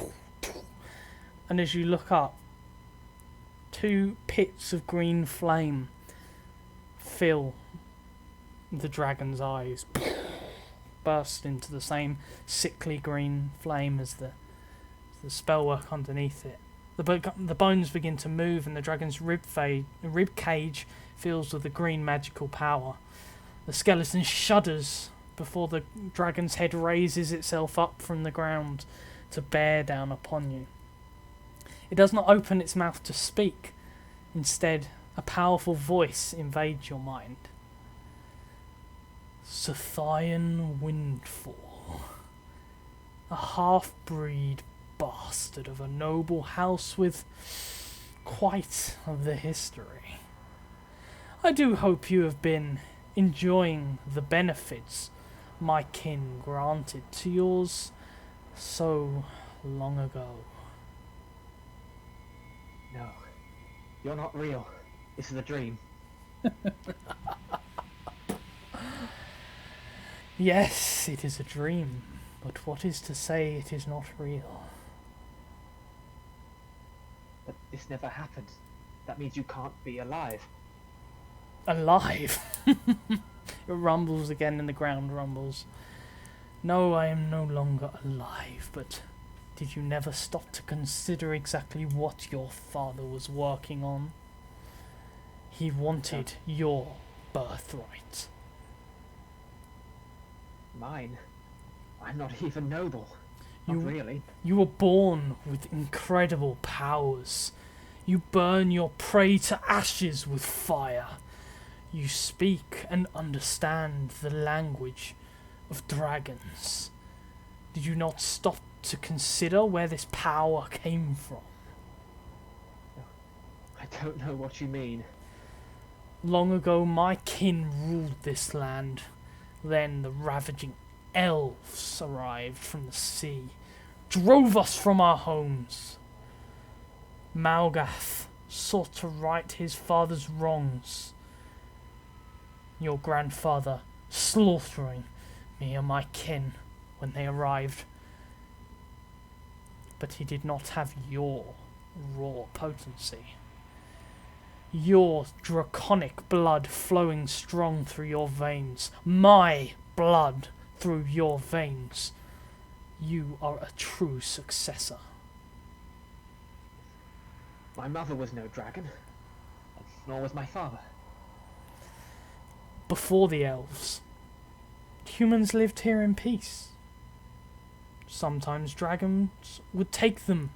And as you look up, 2 pits of green flame fill the dragon's eyes. Burst into the same sickly green flame as the spellwork underneath it. The bones begin to move, and the dragon's rib cage fills with the green magical power. The skeleton shudders before the dragon's head raises itself up from the ground to bear down upon you. It does not open its mouth to speak. Instead, a powerful voice invades your mind. Sethian Windfall, a half-breed bastard of a noble house with quite the history. I do hope you have been enjoying the benefits my kin granted to yours so long ago. No, you're not real. This is a dream. Yes, it is a dream, but what is to say it is not real? But this never happened. That means you can't be alive. Alive! It rumbles again and the ground rumbles. No, I am no longer alive, but did you never stop to consider exactly what your father was working on? He wanted your birthright. Mine? I'm not even noble. Not really. You were born with incredible powers. You burn your prey to ashes with fire. You speak and understand the language of dragons. Did you not stop to consider where this power came from? I don't know what you mean. Long ago, my kin ruled this land. Then the ravaging elves arrived from the sea, drove us from our homes. Malgath sought to right his father's wrongs. Your grandfather slaughtering me and my kin when they arrived. But he did not have your raw potency. Your draconic blood flowing strong through your veins. My blood through your veins. You are a true successor. My mother was no dragon, nor was my father. Before the elves, humans lived here in peace. Sometimes dragons would take them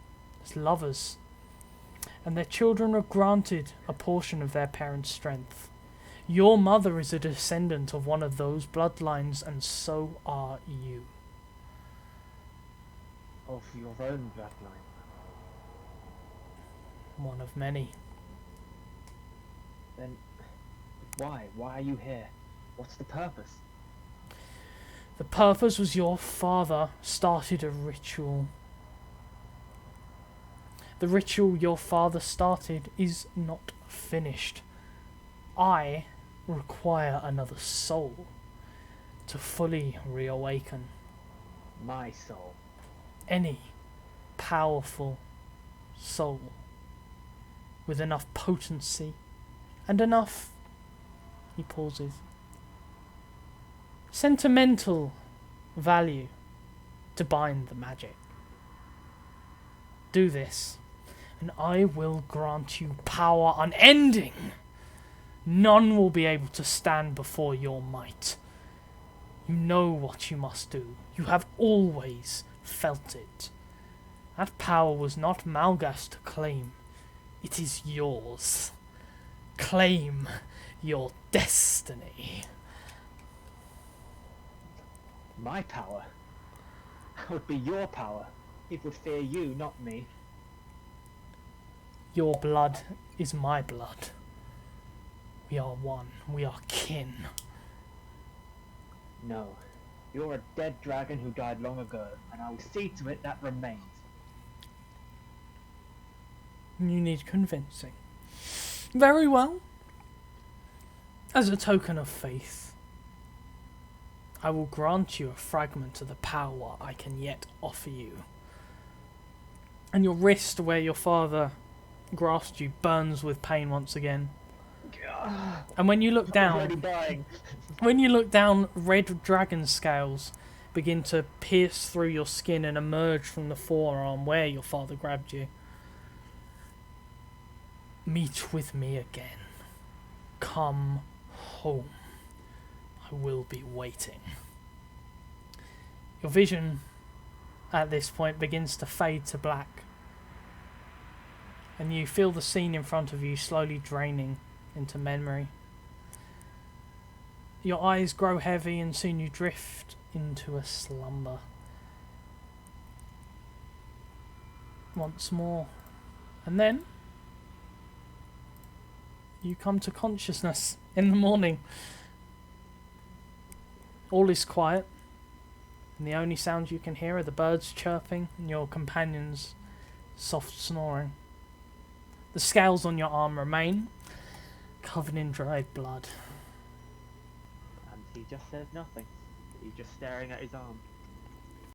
as lovers, and their children were granted a portion of their parents' strength. Your mother is a descendant of one of those bloodlines, and so are you. Of your own bloodline. One of many. Then why? Why are you here? What's the purpose? The purpose was your father started a ritual. The ritual your father started is not finished. I require another soul to fully reawaken. My soul. Any powerful soul with enough potency and enough, he pauses, sentimental value to bind the magic. Do this, and I will grant you power unending. None will be able to stand before your might. You know what you must do. You have always felt it. That power was not Malgath's to claim. It is yours. Claim your destiny. My power? That would be your power. It would fear you, not me. Your blood is my blood. We are one. We are kin. No. You're a dead dragon who died long ago, and I will see to it that remains. You need convincing. Very well. As a token of faith, I will grant you a fragment of the power I can yet offer you. And your wrist, where your father grasped you, burns with pain once again. And when you look I'm down, already dying. when you look down, red dragon scales begin to pierce through your skin and emerge from the forearm where your father grabbed you. Meet with me again. Come home. I will be waiting. Your vision at this point begins to fade to black, and you feel the scene in front of you slowly draining into memory. Your eyes grow heavy and soon you drift into a slumber. Once more. And then you come to consciousness in the morning. All is quiet, and the only sounds you can hear are the birds chirping and your companion's soft snoring. The scales on your arm remain, covered in dried blood. And he just says nothing. He's just staring at his arm.